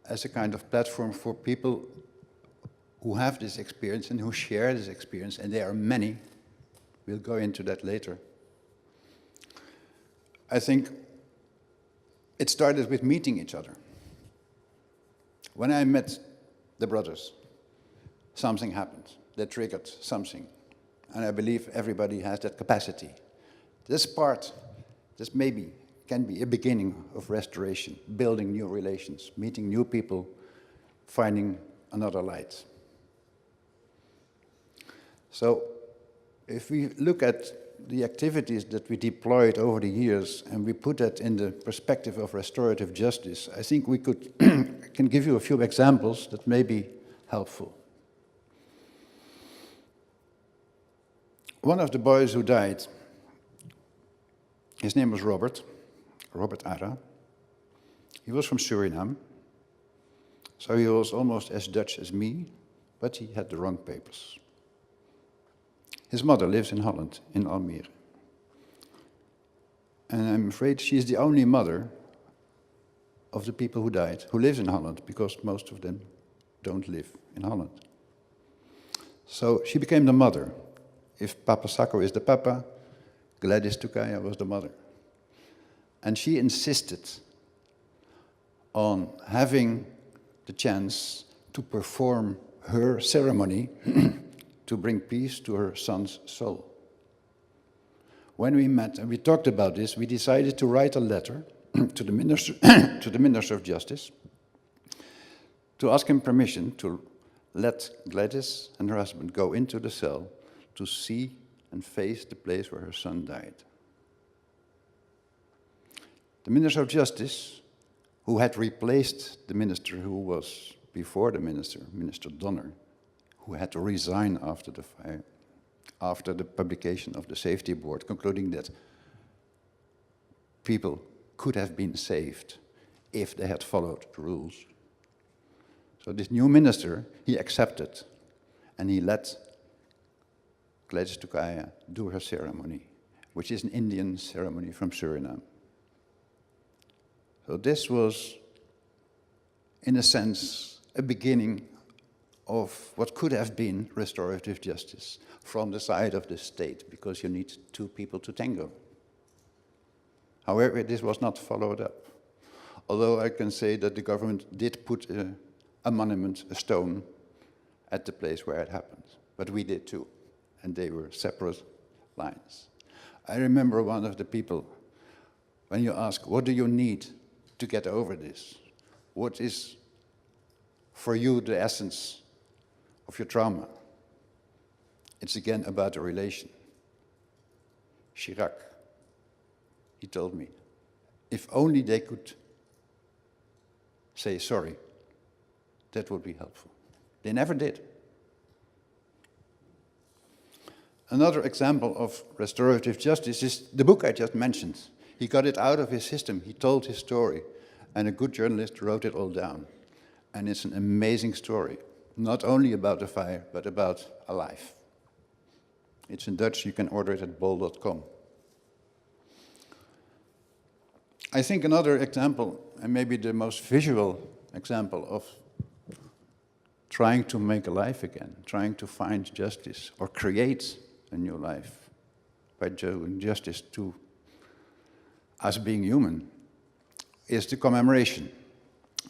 as a kind of platform for people who have this experience and who share this experience, and there are many, we'll go into that later. I think it started with meeting each other. When I met the brothers, something happened that triggered something. And I believe everybody has that capacity. This part, this maybe can be a beginning of restoration, building new relations, meeting new people, finding another light. So if we look at the activities that we deployed over the years and we put that in the perspective of restorative justice, I think we could can give you a few examples that may be helpful. One of the boys who died, his name was Robert Ara. He was from Suriname, so he was almost as Dutch as me, but he had the wrong papers. His mother lives in Holland, in Almere. And I'm afraid she's the only mother of the people who died, who lives in Holland, because most of them don't live in Holland. So she became the mother. If Papa Sacco is the papa, Gladys Tukaya was the mother. And she insisted on having the chance to perform her ceremony to bring peace to her son's soul. When we met and we talked about this, we decided to write a letter to the Minister of Justice to ask him permission to let Gladys and her husband go into the cell to see and face the place where her son died. The Minister of Justice, who had replaced the minister who was before the minister, Minister Donner, who had to resign after the fire, after the publication of the safety board, concluding that people could have been saved if they had followed the rules. So this new minister, he accepted, and he let Gladys Tukaya do her ceremony, which is an Indian ceremony from Suriname. So this was, in a sense, a beginning of what could have been restorative justice from the side of the state, because you need two people to tango. However, this was not followed up. Although I can say that the government did put a monument, a stone, at the place where it happened. But we did too, and they were separate lines. I remember one of the people, when you ask, what do you need to get over this? What is, for you, the essence of your trauma? It's again about a relation. Chirac, he told me, if only they could say sorry, that would be helpful. They never did. Another example of restorative justice is the book I just mentioned. He got it out of his system, he told his story, and a good journalist wrote it all down. And it's an amazing story, not only about a fire, but about a life. It's in Dutch, you can order it at bol.com. I think another example, and maybe the most visual example of trying to make a life again, trying to find justice or create a new life by doing justice to us being human, is the commemoration.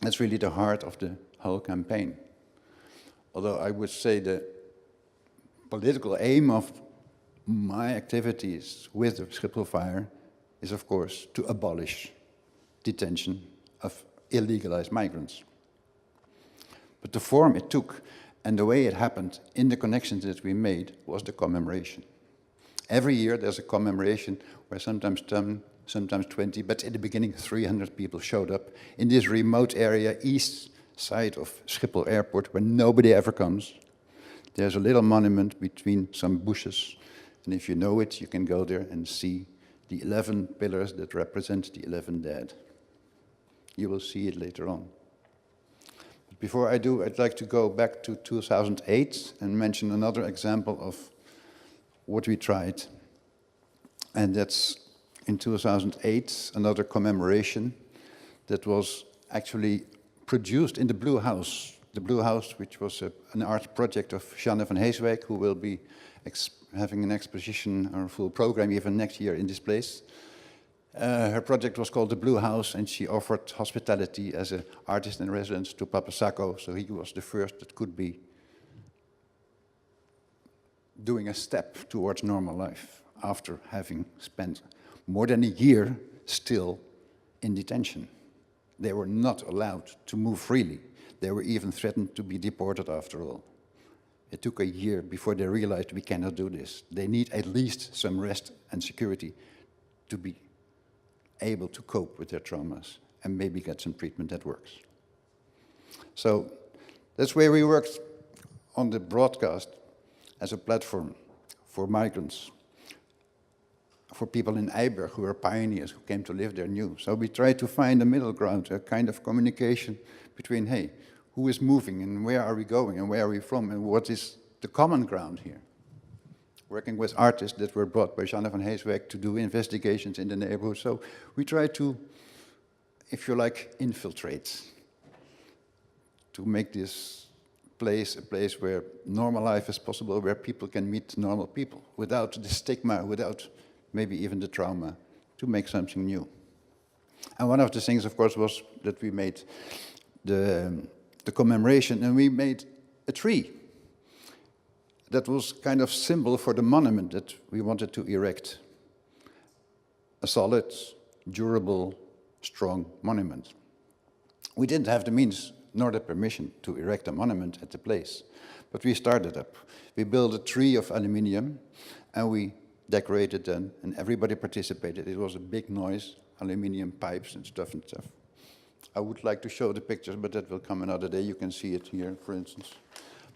That's really the heart of the whole campaign. Although I would say the political aim of my activities with the Schiphol fire is, of course, to abolish detention of illegalized migrants. But the form it took and the way it happened in the connections that we made was the commemoration. Every year there's a commemoration where sometimes 10, sometimes 20, but in the beginning 300 people showed up in this remote area, east side of Schiphol Airport, where nobody ever comes. There's a little monument between some bushes, and if you know it, you can go there and see the 11 pillars that represent the 11 dead. You will see it later on. But before I do, I'd like to go back to 2008 and mention another example of what we tried. And that's in 2008, another commemoration that was actually produced in the Blue House. The Blue House, which was an art project of Jeanne van Heeswijk, who will be having an exposition or a full program even next year in this place. Her project was called the Blue House, and she offered hospitality as an artist in residence to Papa Sacco, so he was the first that could be doing a step towards normal life after having spent more than a year still in detention. They were not allowed to move freely. They were even threatened to be deported after all. It took a year before they realized we cannot do this. They need at least some rest and security to be able to cope with their traumas and maybe get some treatment that works. So that's where we worked on the broadcast as a platform for migrants, for people in Eiberg who were pioneers who came to live there new. So we tried to find a middle ground, a kind of communication between, hey, who is moving and where are we going and where are we from and what is the common ground here? Working with artists that were brought by Jeanne van Heeswijk to do investigations in the neighborhood. So we tried to, if you like, infiltrate, to make this place a place where normal life is possible, where people can meet normal people without the stigma, without maybe even the trauma, to make something new. And one of the things, of course, was that we made the commemoration, and we made a tree that was kind of symbol for the monument that we wanted to erect. A solid, durable, strong monument. We didn't have the means nor the permission to erect a monument at the place, but we started up. We built a tree of aluminium, and we decorated them, and everybody participated. It was a big noise, aluminium pipes and stuff. I would like to show the pictures, but that will come another day. You can see it here, for instance.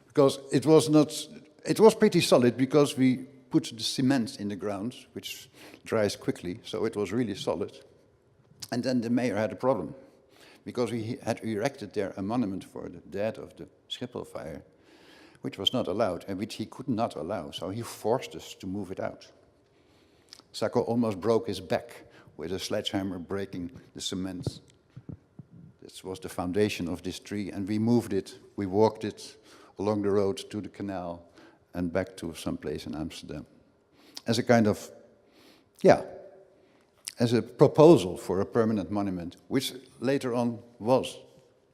Because it was pretty solid because we put the cement in the ground, which dries quickly, so it was really solid. And then the mayor had a problem, because we had erected there a monument for the dead of the Schiphol fire, which was not allowed and which he could not allow, so he forced us to move it out. Sacco almost broke his back with a sledgehammer breaking the cement. This was the foundation of this tree, and we moved it, we walked it along the road to the canal and back to some place in Amsterdam. As a kind of, as a proposal for a permanent monument, which later on was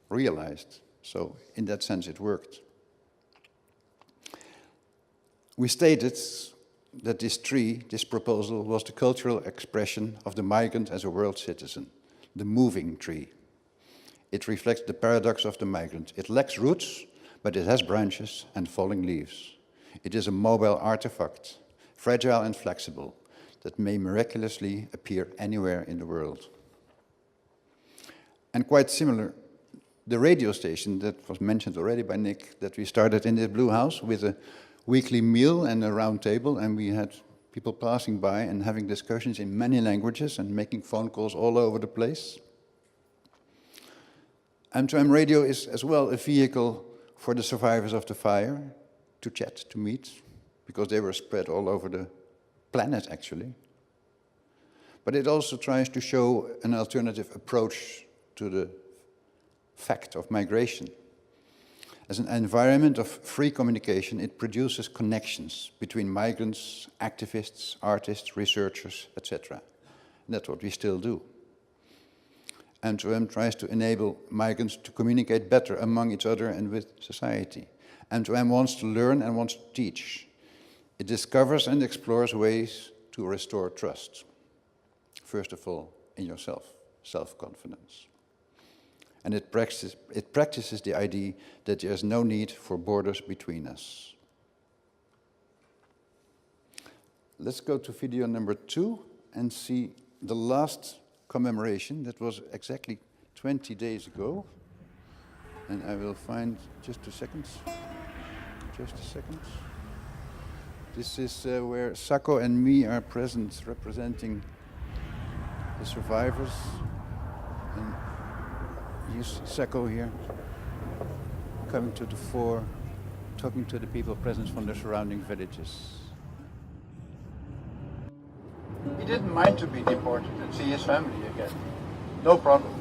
realized. So in that sense it worked. We stated that this tree, this proposal, was the cultural expression of the migrant as a world citizen, the moving tree. It reflects the paradox of the migrant. It lacks roots, but it has branches and falling leaves. It is a mobile artifact, fragile and flexible, that may miraculously appear anywhere in the world. And quite similar, the radio station that was mentioned already by Nick, that we started in the Blue House with a weekly meal and a round table, and we had people passing by and having discussions in many languages and making phone calls all over the place. M2M Radio is as well a vehicle for the survivors of the fire to chat, to meet, because they were spread all over the planet, actually. But it also tries to show an alternative approach to the fact of migration. As an environment of free communication, it produces connections between migrants, activists, artists, researchers, etc. And that's what we still do. M2M tries to enable migrants to communicate better among each other and with society. M2M wants to learn and wants to teach. It discovers and explores ways to restore trust. First of all, in yourself, self-confidence. And it practices the idea that there is no need for borders between us. Let's go to video number 2 and see the last commemoration. That was exactly 20 days ago. And I will find just a second. This is where Sacco and me are present, representing the survivors. And you see Sacco here, coming to the fore, talking to the people present from the surrounding villages. He didn't mind to be deported and see his family again. No problem.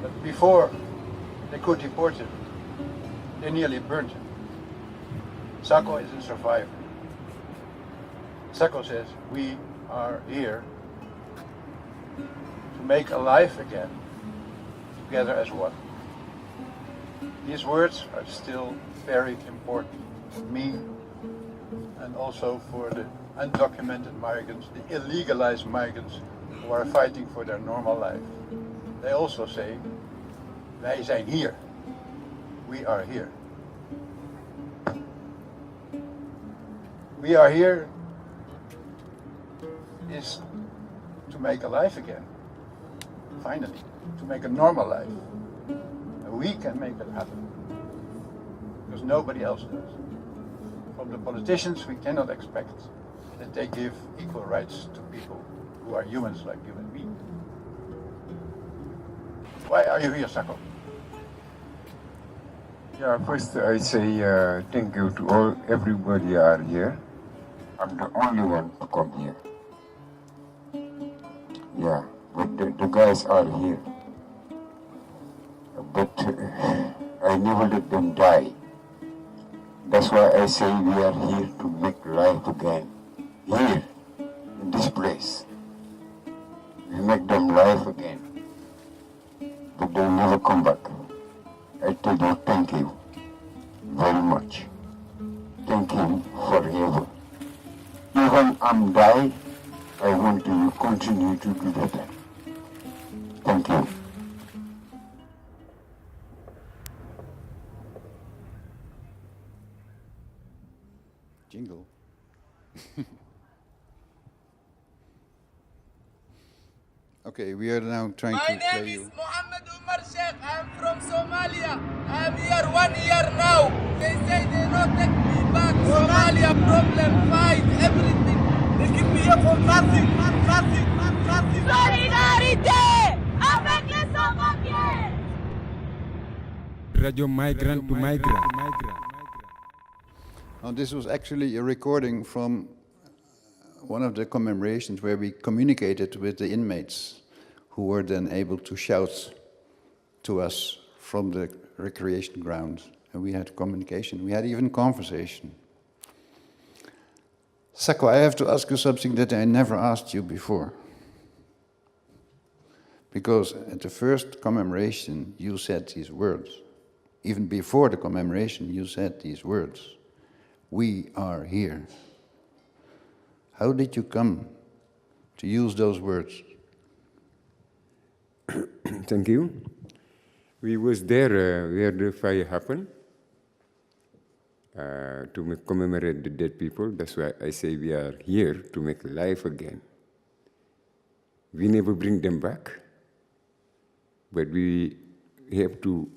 But before they could deport him, they nearly burnt him. Sacco is a survivor. Sacco says, we are here to make a life again, together as one. These words are still very important for me and also for the undocumented migrants, the illegalized migrants who are fighting for their normal life. They also say, wij zijn hier. We are here. We are here is to make a life again, finally, to make a normal life. And we can make it happen, because nobody else does. From the politicians, we cannot expect that they give equal rights to people who are humans like you and me. Why are you here, Sacco? Yeah, first I say thank you to everybody are here. I'm the only one to come here. Yeah, but the guys are here. But I never let them die. That's why I say we are here to make life again. Here, in this place. We make them life again. But they'll never come back. I tell you, thank you very much. Thank you forever. Even I'm dying, I want to continue to do that. Thank you. Jingle. Okay, we are now trying to play you. My name is Mohammed Umar Sheikh. I'm from Somalia. I'm here 1 year now. They say they don't take me back. Somalia problem, fight, everything. They keep me here for nothing. Solidarité avec les Somaliens. Radio Migrant to Migrant. Now, this was actually a recording from one of the commemorations where we communicated with the inmates who were then able to shout to us from the recreation ground. And we had communication, we had even conversation. Sako, I have to ask you something that I never asked you before. Because at the first commemoration, you said these words. Even before the commemoration, you said these words. We are here. How did you come to use those words? Thank you. We was there where the fire happened to commemorate the dead people. That's why I say we are here to make life again. We never bring them back, but we have to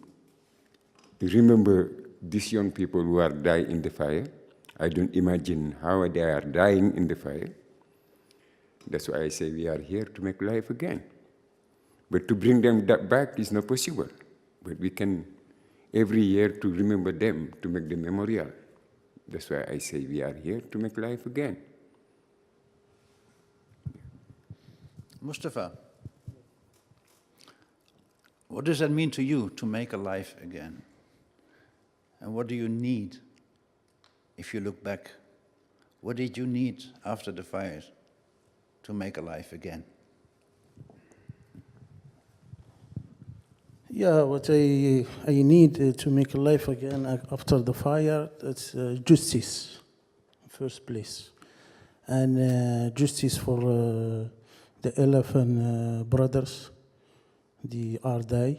remember these young people who are dying in the fire. I don't imagine how they are dying in the fire. That's why I say we are here to make life again. But to bring them back is not possible. But we can, every year, to remember them, to make the memorial. That's why I say we are here to make life again. Mustafa, what does that mean to you, to make a life again? And what do you need if you look back? What did you need after the fires to make a life again? Yeah, what I need to make a life again after the fire, that's justice, first place. And justice for the 11 brothers, they are die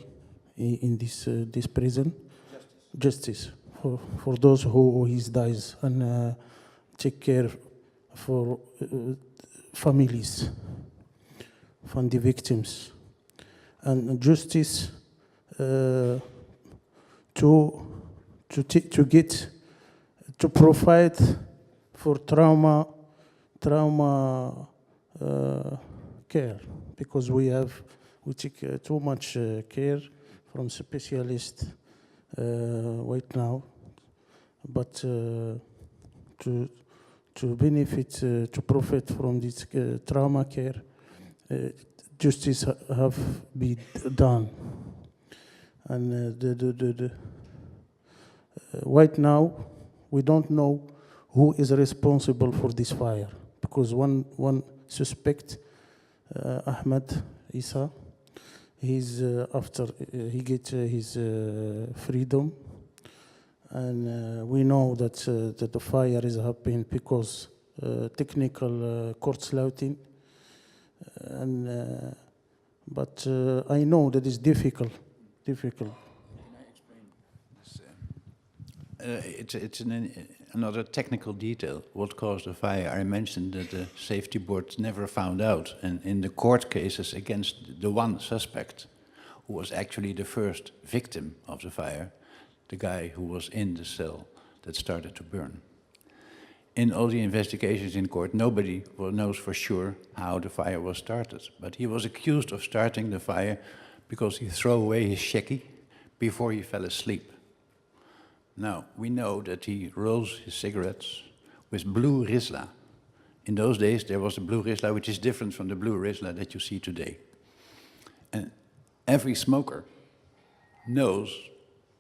in this prison. Justice for those who his dies, and take care for families from the victims, and justice to provide for trauma care, because we take too much care from specialists right now, but to benefit, to profit from this trauma care, justice have been done. And right now, we don't know who is responsible for this fire, because one suspect, Ahmed Isa, he's after he get his freedom, and we know that the fire is happening because technical court-slouting, and but I know that it's difficult. It's another technical detail. What caused the fire? I mentioned that the safety board never found out. And in the court cases against the one suspect, who was actually the first victim of the fire, the guy who was in the cell that started to burn. In all the investigations in court, nobody knows for sure how the fire was started. But he was accused of starting the fire because he threw away his shekkie before he fell asleep. Now, we know that he rolls his cigarettes with blue Rizla. In those days, there was a blue Rizla, which is different from the blue Rizla that you see today. And every smoker knows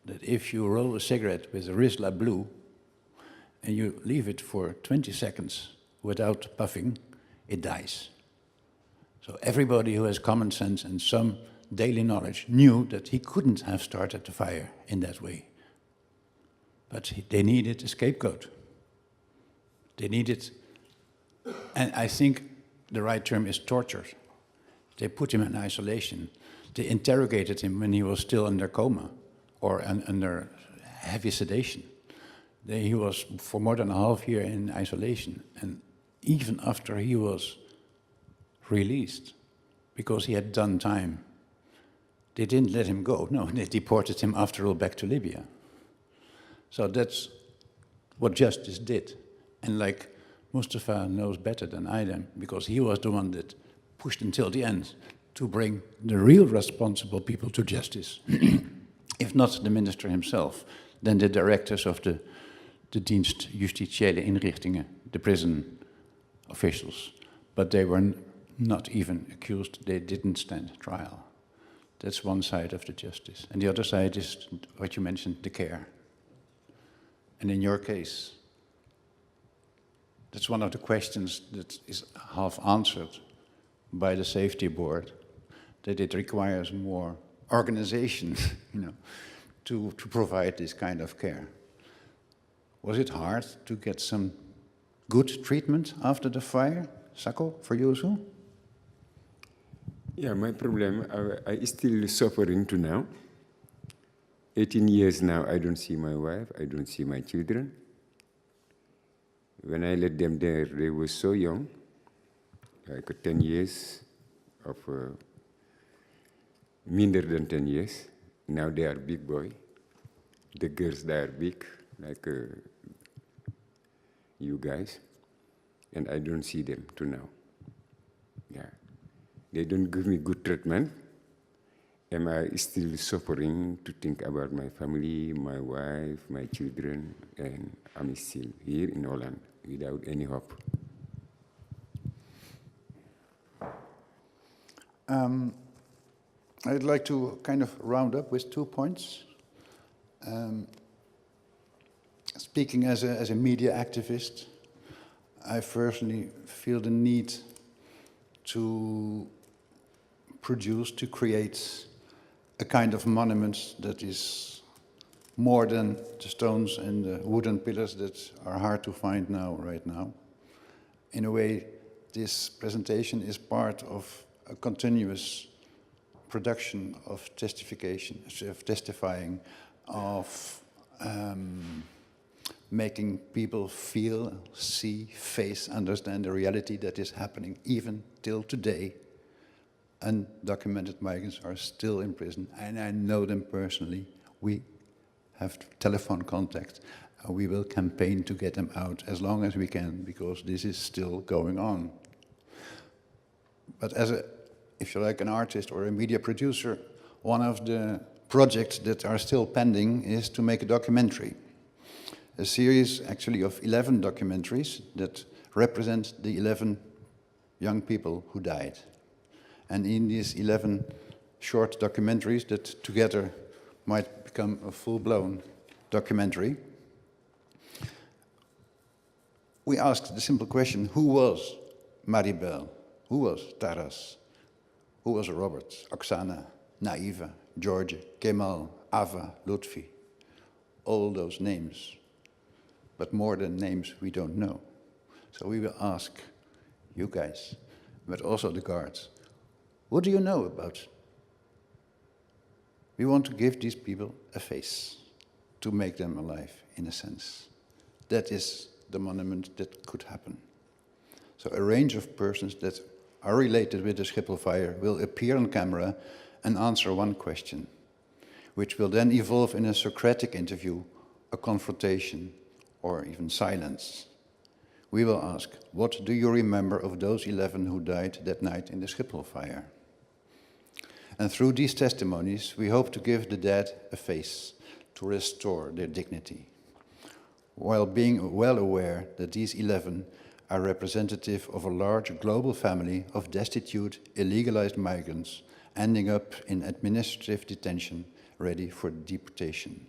that if you roll a cigarette with a Rizla blue and you leave it for 20 seconds without puffing, it dies. So everybody who has common sense and some daily knowledge knew that he couldn't have started the fire in that way. But they needed a scapegoat. They needed, and I think the right term is torture. They put him in isolation. They interrogated him when he was still under coma or under heavy sedation. He was for more than a half year in isolation. And even after he was released, because he had done time, they didn't let him go. No, they deported him after all back to Libya. So that's what justice did. And like Mustafa knows better than I do, because he was the one that pushed until the end to bring the real responsible people to justice. If not the minister himself, then the directors of the de dienst justitiële inrichtingen, the prison officials. But they were not even accused, they didn't stand trial. That's one side of the justice. And the other side is what you mentioned, the care. And in your case, that's one of the questions that is half answered by the safety board, that it requires more organization, to provide this kind of care. Was it hard to get some good treatment after the fire, Sako, for you too? Yeah, my problem, I still suffering to now. 18 years now, I don't see my wife, I don't see my children. When I let them there, they were so young, like 10 years of, minder than 10 years. Now they are big boy. The girls, they are big, like you guys. And I don't see them to now. Yeah. They don't give me good treatment. Am I still suffering to think about my family, my wife, my children, and I'm still here in Holland without any hope. I'd like to kind of round up with 2 points. Speaking as a media activist, I personally feel the need to create a kind of monument that is more than the stones and the wooden pillars that are hard to find right now. In a way, this presentation is part of a continuous production of testifying, of making people feel, see, face, understand the reality that is happening even till today. Undocumented migrants are still in prison, and I know them personally. We have telephone contact, and we will campaign to get them out as long as we can, because this is still going on. But as if you like, an artist or a media producer, one of the projects that are still pending is to make a documentary. A series, actually, of 11 documentaries that represent the 11 young people who died. And in these 11 short documentaries that together might become a full-blown documentary, we asked the simple question, who was Maribel? Who was Taras? Who was Robert, Oksana, Naiva, George, Kemal, Ava, Lutfi? All those names. But more than names, we don't know. So we will ask you guys, but also the guards, what do you know about? We want to give these people a face, to make them alive, in a sense. That is the monument that could happen. So a range of persons that are related with the Schiphol fire will appear on camera and answer one question, which will then evolve in a Socratic interview, a confrontation, or even silence. We will ask, what do you remember of those 11 who died that night in the Schiphol fire? And through these testimonies, we hope to give the dead a face, to restore their dignity, while being well aware that these 11 are representative of a large global family of destitute, illegalized migrants ending up in administrative detention, ready for deportation.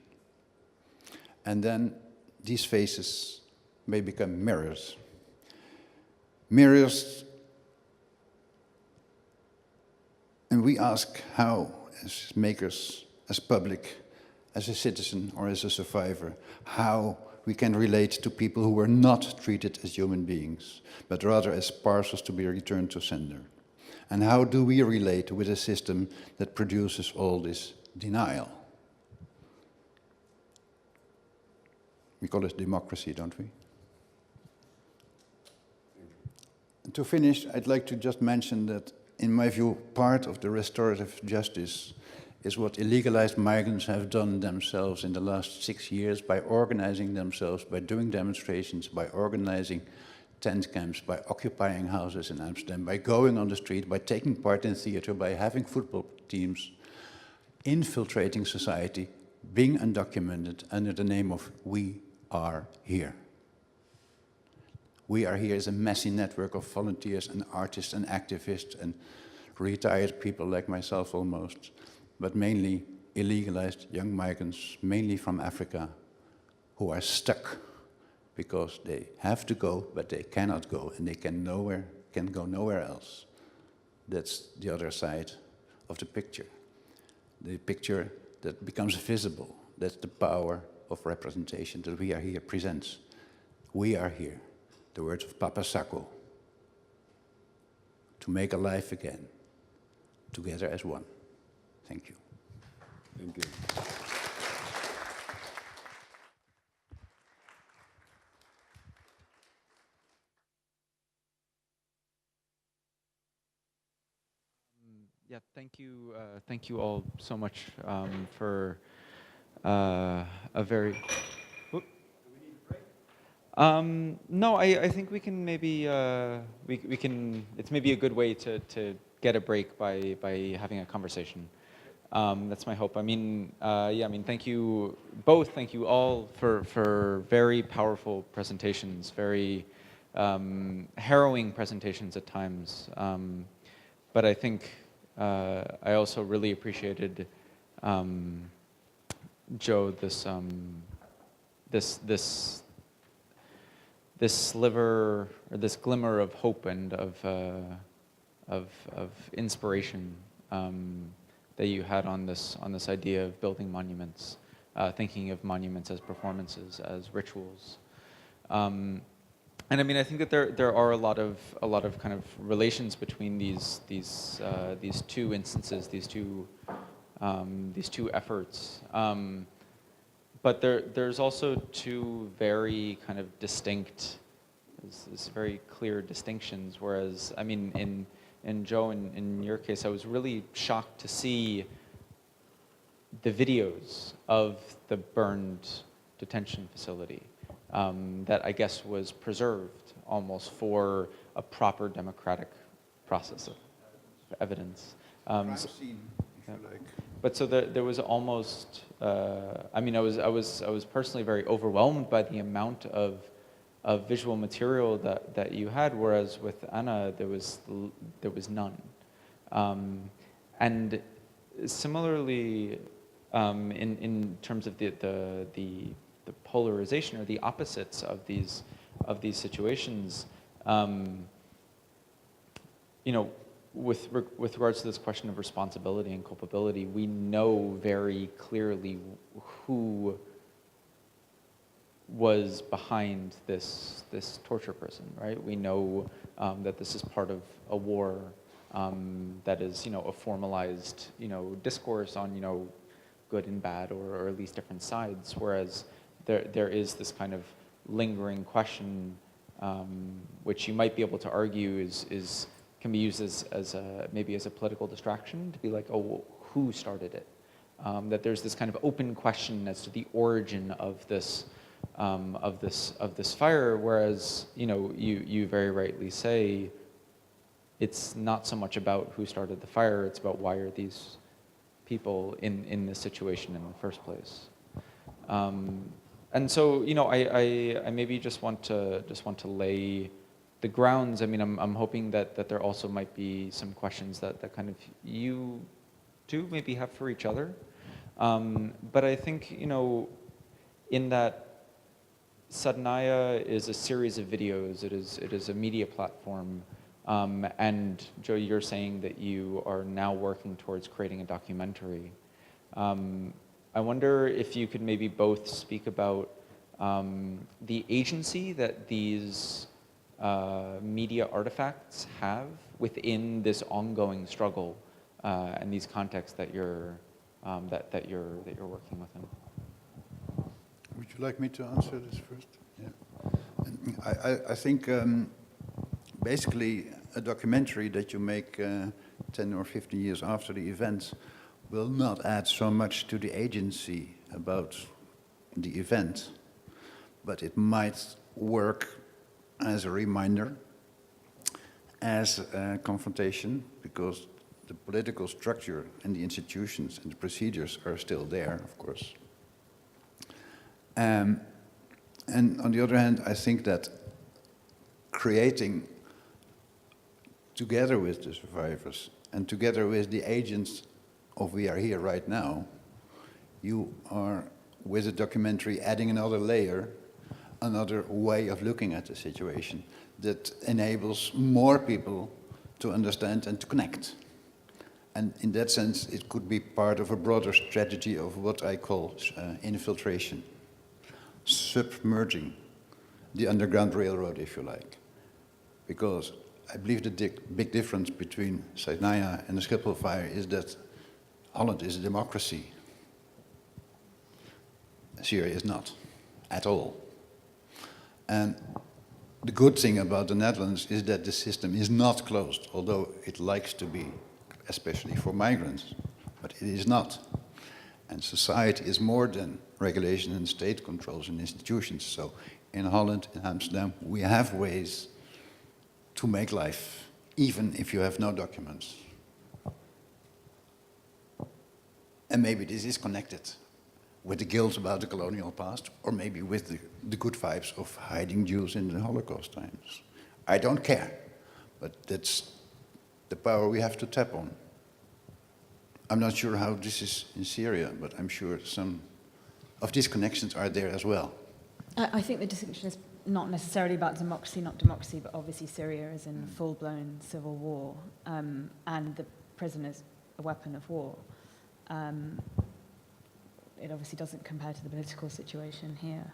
And then these faces may become mirrors. Mirrors, and we ask how, as makers, as public, as a citizen or as a survivor, how we can relate to people who were not treated as human beings, but rather as parcels to be returned to sender. And how do we relate with a system that produces all this denial? We call it democracy, don't we? And to finish, I'd like to just mention that, in my view, part of the restorative justice is what illegalized migrants have done themselves in the last 6 years by organizing themselves, by doing demonstrations, by organizing tent camps, by occupying houses in Amsterdam, by going on the street, by taking part in theater, by having football teams, infiltrating society, being undocumented under the name of we are here. We are here as a messy network of volunteers and artists and activists and retired people like myself almost, but mainly illegalized young migrants, mainly from Africa, who are stuck because they have to go, but they cannot go, and they can go nowhere else. That's the other side of the picture that becomes visible. That's the power of representation that We Are Here presents. We are here, the words of Papa Sacco, to make a life again, together as one. Thank you. Thank you. Yeah, thank you all so much for a very. Whoop. No, I think we can maybe we can. It's maybe a good way to get a break by having a conversation. That's my hope. I mean, yeah. I mean, thank you both. Thank you all for very powerful presentations, very harrowing presentations at times. But I think I also really appreciated Joe this sliver or this glimmer of hope and of inspiration that you had on this idea of building monuments, thinking of monuments as performances, as rituals. And I mean, I think that there are a lot of kind of relations between these two instances, these two efforts. But there's also two very kind of distinct, there's very clear distinctions. Whereas, I mean, in Joe, in your case, I was really shocked to see the videos of the burned detention facility. That I guess was preserved almost for a proper democratic process of evidence. Crime scene, if you like. But so there was almost. I mean, I was personally very overwhelmed by the amount of visual material that you had, whereas with Anna there was none. And similarly, in terms of the polarization or the opposites of these situations, you know, with regards to this question of responsibility and culpability, we know very clearly who was behind this torture prison, right? We know that this is part of a war that is, you know, a formalized, you know, discourse on, you know, good and bad, or at least different sides, whereas there is this kind of lingering question, which you might be able to argue can be used as maybe as a political distraction, to be like, oh, well, who started it? That there's this kind of open question as to the origin of this fire, whereas, you know, you very rightly say it's not so much about who started the fire, it's about why are these people in this situation in the first place. And so, you know, I maybe just want to lay the grounds. I mean, I'm hoping that there also might be some questions that kind of you do maybe have for each other. But I think, you know, in that Sadnaya is a series of videos. It is a media platform. And Joe, you're saying that you are now working towards creating a documentary. I wonder if you could maybe both speak about the agency that these media artifacts have within this ongoing struggle and these contexts that you're working within. Would you like me to answer this first? Yeah. I think basically a documentary that you make 10 or 15 years after the event will not add so much to the agency about the event, but it might work as a reminder, as a confrontation, because the political structure and the institutions and the procedures are still there, of course. And on the other hand, I think that creating, together with the survivors and together with the agents of We Are Here right now, you are, with a documentary, adding another layer, another way of looking at the situation that enables more people to understand and to connect. And in that sense, it could be part of a broader strategy of what I call infiltration, submerging the Underground Railroad, if you like. Because I believe the big difference between Sydnaya and the Schiphol fire is that Holland is a democracy. Syria is not, at all. And the good thing about the Netherlands is that the system is not closed, although it likes to be, especially for migrants, but it is not. And society is more than regulation and state controls and institutions. So in Holland, in Amsterdam, we have ways to make life, even if you have no documents. And maybe this is connected with the guilt about the colonial past, or maybe with the good vibes of hiding Jews in the Holocaust times. I don't care, but that's the power we have to tap on. I'm not sure how this is in Syria, but I'm sure some of these connections are there as well. I think the distinction is not necessarily about democracy, not democracy, but obviously Syria is in full-blown civil war, and the prison is a weapon of war. It obviously doesn't compare to the political situation here.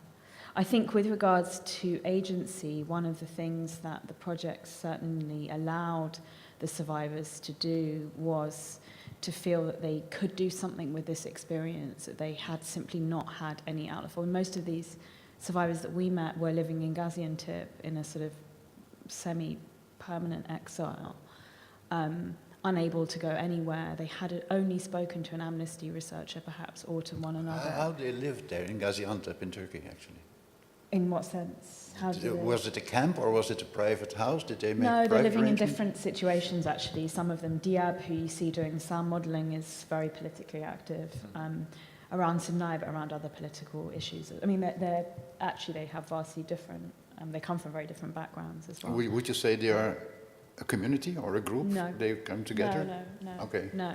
I think with regards to agency, one of the things that the project certainly allowed the survivors to do was to feel that they could do something with this experience, that they had simply not had any outlet for. Most of these survivors that we met were living in Gaziantep in a sort of semi-permanent exile, unable to go anywhere. They had only spoken to an Amnesty researcher, perhaps, or to one another. How they lived there in Gaziantep in Turkey, actually? In what sense? How did was it a camp or was it a private house? Did they make No, they're private living in arrangements? different situations, actually. Some of them, Diab, who you see doing sound modelling, is very politically active around Sinai, but around other political issues. I mean, they're actually, they have vastly different, they come from very different backgrounds as well. Would you say they are a community or a group? No. They come together? No. Okay. No.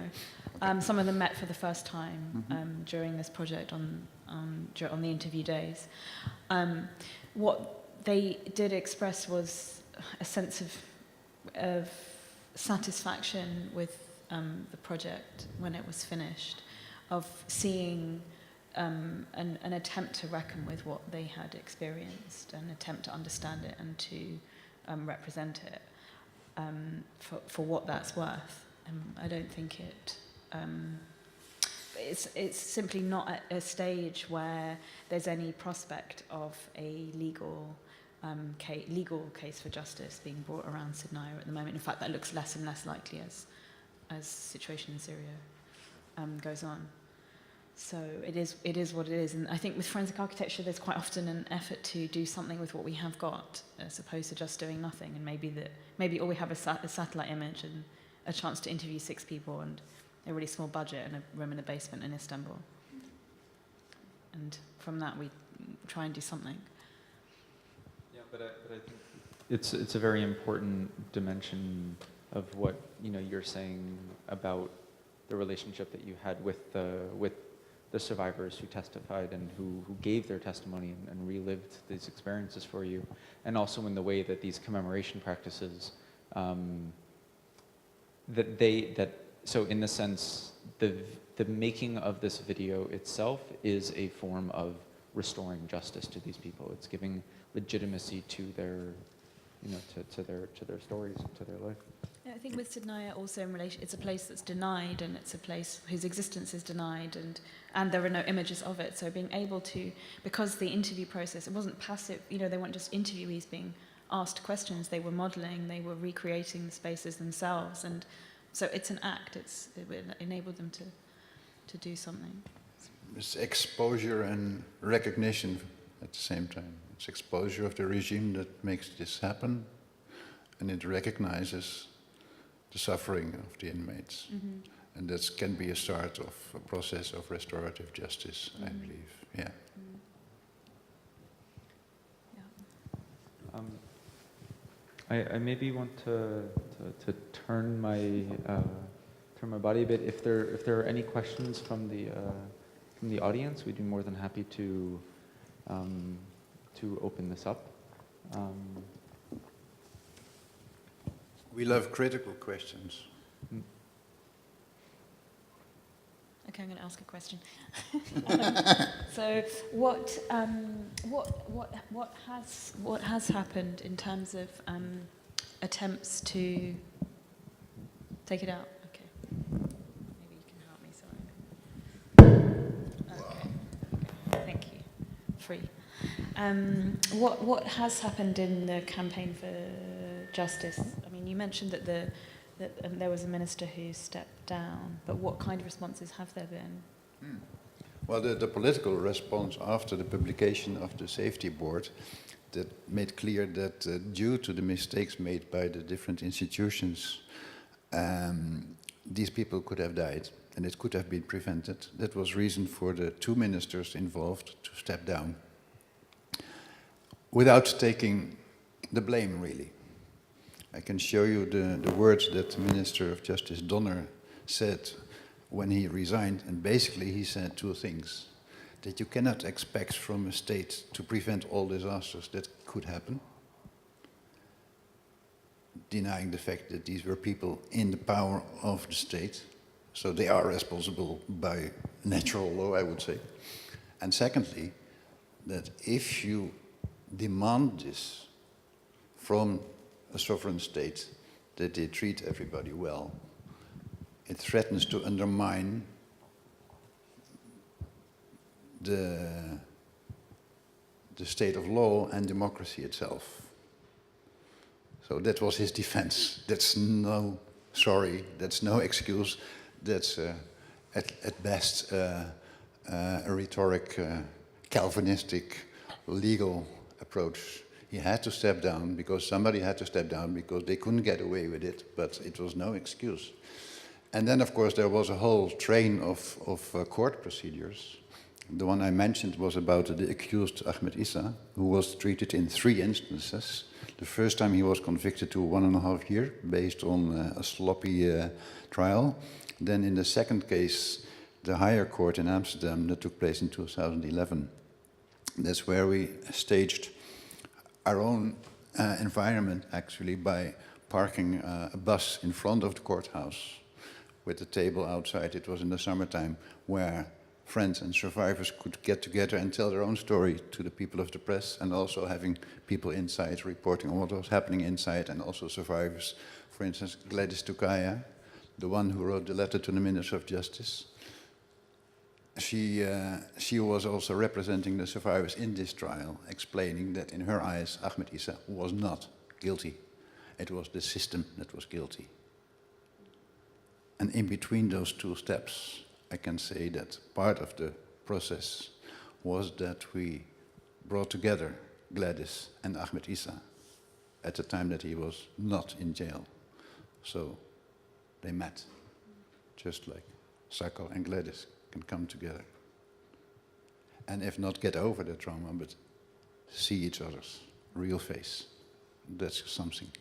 Some of them met for the first time during this project on the interview days. What they did express was a sense of satisfaction with the project when it was finished, of seeing an attempt to reckon with what they had experienced, an attempt to understand it and to represent it for what that's worth. I don't think it's simply not at a stage where there's any prospect of a legal case for justice being brought around Sydnaya at the moment. In fact, that looks less and less likely as the situation in Syria goes on. So it is what it is. And I think with forensic architecture, there's quite often an effort to do something with what we have got, as opposed to just doing nothing. And maybe all we have is a satellite image and a chance to interview 6 people and a really small budget and a room in a basement in Istanbul. And from that, we try and do something. Yeah, but I think it's a very important dimension of what you're saying about the relationship that you had with the survivors who testified and who gave their testimony and relived these experiences for you, and also in the way that these commemoration practices, so in the sense, the making of this video itself is a form of restoring justice to these people. It's giving legitimacy to their, to their stories and to their life. Yeah, I think with Sydnaya also in relation, it's a place that's denied, and it's a place whose existence is denied, and there are no images of it. So being able to, because the interview process, it wasn't passive, they weren't just interviewees being asked questions, they were modelling, they were recreating the spaces themselves, and so it's an act, it enabled them to do something. It's exposure and recognition at the same time. It's exposure of the regime that makes this happen, and it recognizes the suffering of the inmates. Mm-hmm. And that can be a start of a process of restorative justice, I believe. Yeah. I maybe want to turn my body a bit. If there are any questions from the audience, we'd be more than happy to open this up. We love critical questions. Okay, I'm going to ask a question. So, what has happened in terms of attempts to take it out? Okay, maybe you can help me. Sorry. Okay, thank you. Free. What has happened in the campaign for justice? I mean, you mentioned that there was a minister who stepped down, but what kind of responses have there been? Well, the political response after the publication of the safety board that made clear that due to the mistakes made by the different institutions, these people could have died and it could have been prevented. That was reason for the two ministers involved to step down without taking the blame, really. I can show you the words that the Minister of Justice Donner said when he resigned, and basically he said two things. That you cannot expect from a state to prevent all disasters that could happen, denying the fact that these were people in the power of the state, so they are responsible by natural law, I would say. And secondly, that if you demand this from a sovereign state, that they treat everybody well, it threatens to undermine the state of law and democracy itself. So that was his defense. That's no sorry, that's no excuse. That's at best a rhetoric, Calvinistic, legal approach. He had to step down because somebody had to step down because they couldn't get away with it, but it was no excuse. And then, of course, there was a whole train of court procedures. The one I mentioned was about the accused Ahmed Issa, who was treated in 3 instances. The first time he was convicted to 1.5 years based on a sloppy trial. Then in the second case, the higher court in Amsterdam, that took place in 2011. That's where we staged our own environment, actually, by parking a bus in front of the courthouse with a table outside. It was in the summertime, where friends and survivors could get together and tell their own story to the people of the press, and also having people inside reporting on what was happening inside, and also survivors. For instance, Gladys Tukaya, the one who wrote the letter to the Minister of Justice. She was also representing the survivors in this trial, explaining that in her eyes, Ahmed Issa was not guilty. It was the system that was guilty. And in between those two steps, I can say that part of the process was that we brought together Gladys and Ahmed Issa at the time that he was not in jail. So they met, just like Sako and Gladys can come together. And if not get over the trauma, but see each other's real face. That's something.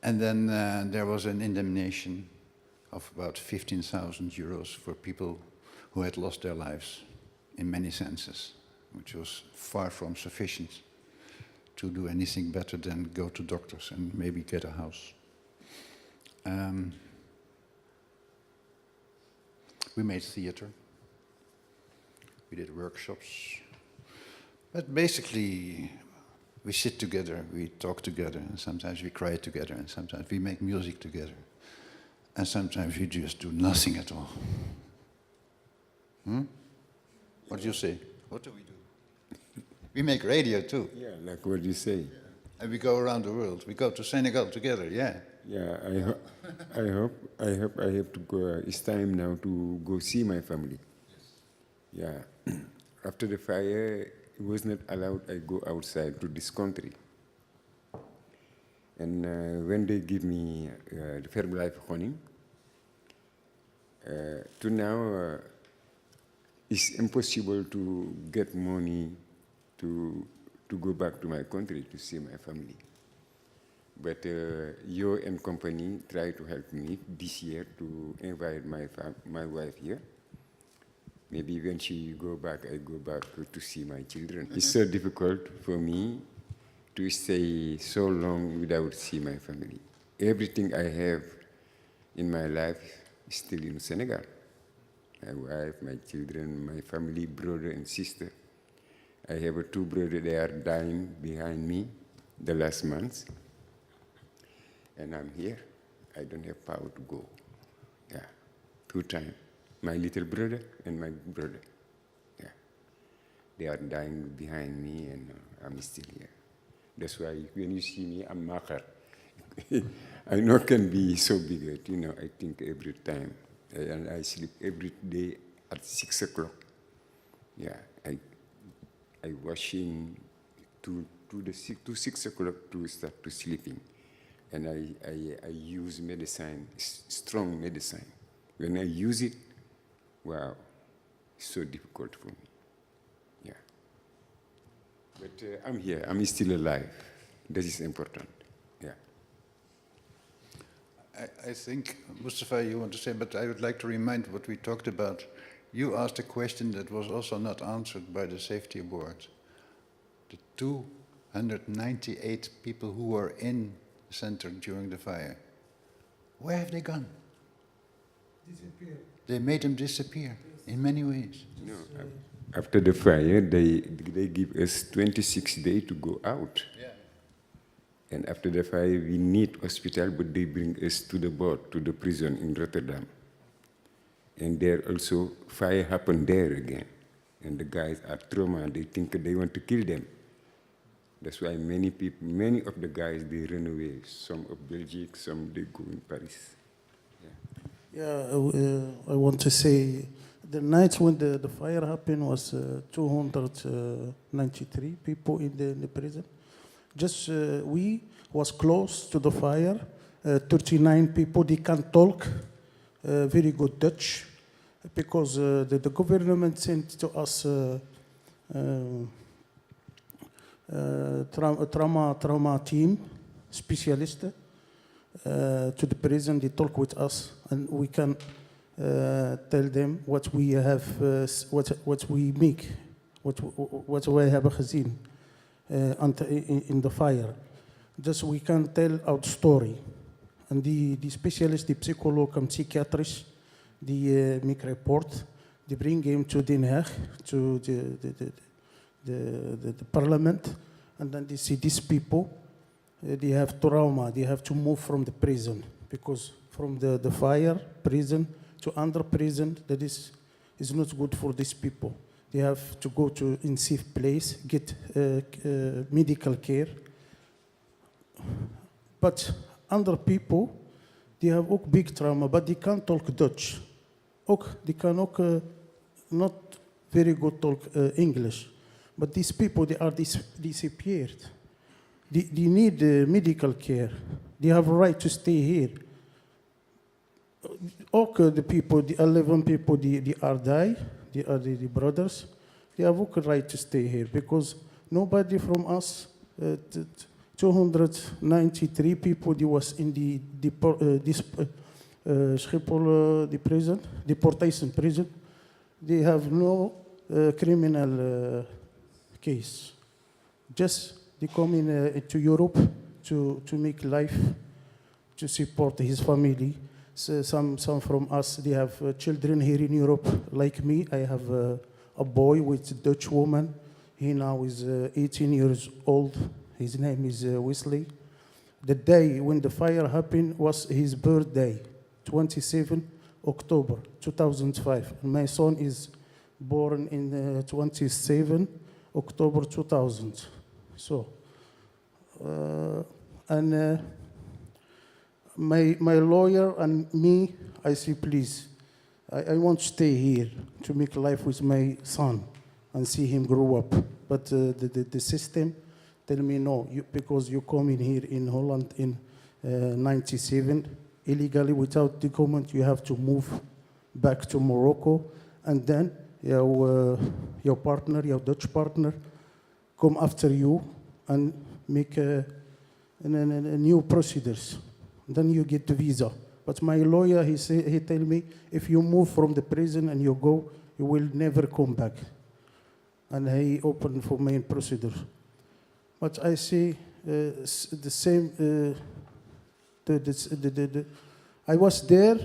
And then there was an indemnification of about 15,000 euros for people who had lost their lives in many senses, which was far from sufficient to do anything better than go to doctors and maybe get a house. We made theater. We did workshops. But basically, we sit together, we talk together, and sometimes we cry together, and sometimes we make music together. And sometimes we just do nothing at all. What do you say? What do we do? We make radio too. Yeah, like what you say. And we go around the world. We go to Senegal together, yeah. Yeah, I hope I have to go. It's time now to go see my family. Yes. Yeah. After the fire, it was not allowed I go outside to this country. And when they give me the Verblijf Vergunning, to now it's impossible to get money to to go back to my country to see my family. But you and company try to help me this year to invite my wife here. Maybe when she go back, I go back to see my children. It's so difficult for me to stay so long without see my family. Everything I have in my life is still in Senegal. My wife, my children, my family, brother and sister. I have 2 brothers, they are dying behind me the last month. And I'm here. I don't have power to go. Yeah, 2 times. My little brother and my brother. Yeah, they are dying behind me, and I'm still here. That's why when you see me, I'm makar. I know can be so big, you know. I think every time, and I sleep every day at 6 o'clock. Yeah, I washing to 6 o'clock to start to sleeping. And I use medicine, strong medicine. When I use it, wow, it's so difficult for me. Yeah. But I'm here, I'm still alive. That is important. Yeah. I think, Mustafa, you want to say, but I would like to remind what we talked about. You asked a question that was also not answered by the safety board. The 298 people who were in the center during the fire, where have they gone? Disappeared. They made them disappear in many ways. No, after the fire, they give us 26 days to go out. Yeah. And after the fire, we need hospital, but they bring us to the boat, to the prison in Rotterdam. And there also, fire happened there again. And the guys are trauma, they think they want to kill them. That's why many people, many of the guys, they run away. Some of Belgium, some they go in Paris. I want to say the night when the fire happened was 293 people in the prison. Just we was close to the fire. 39 people, they can't talk very good Dutch because the government sent to us trauma team, specialist, to the prison. They talk with us, and we can tell them what we have, what we make, what we have gezien in the fire. Just we can tell our story. And the specialist, the psychologist and psychiatrist, the make report, they bring him to Den Haag, to the parliament, and then they see these people, they have trauma, they have to move from the prison, because from the fire prison to under prison, that is not good for these people. They have to go to a safe place, get medical care. But under people, they have ook big trauma, but they can't talk Dutch. They can not very good talk English. But these people, they are disappeared. They need medical care. They have a right to stay here. The people, the 11 people, they are die. They are the brothers. They have a right to stay here because nobody from us, 293 people, they was in the prison, deportation prison. They have no criminal case. Just they come in to Europe to make life, to support his family. So some from us, they have children here in Europe, like me. I have a boy with a Dutch woman. He now is 18 years old. His name is Wesley. The day when the fire happened was his birthday, 27 October 2005. And my son is born in 27 October 2000. So, my lawyer and me, I say, please, I want to stay here to make life with my son and see him grow up. But the system tell me no, because you come in here in Holland in 97, illegally without document, you have to move back to Morocco, and then your partner, your Dutch partner, come after you and make a new procedures. Then you get the visa. But my lawyer, he tell me, if you move from the prison and you go, you will never come back. And he opened for main procedure. But I see the same. I was there.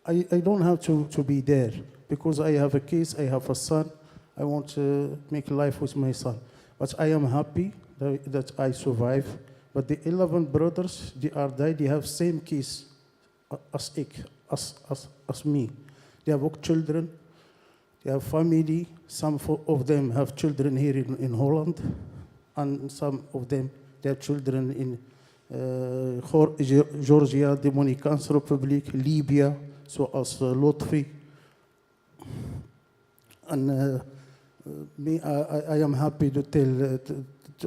I don't have to be there because I have a case. I have a son. I want to make life with my son. But I am happy that I survive. But the 11 brothers, they are died. They have same case as me. They have children. They have family. Some of them have children here in Holland, and some of them they have children in Georgia, Dominican Republic, Libya, so as Lotfi. And me, I am happy to tell.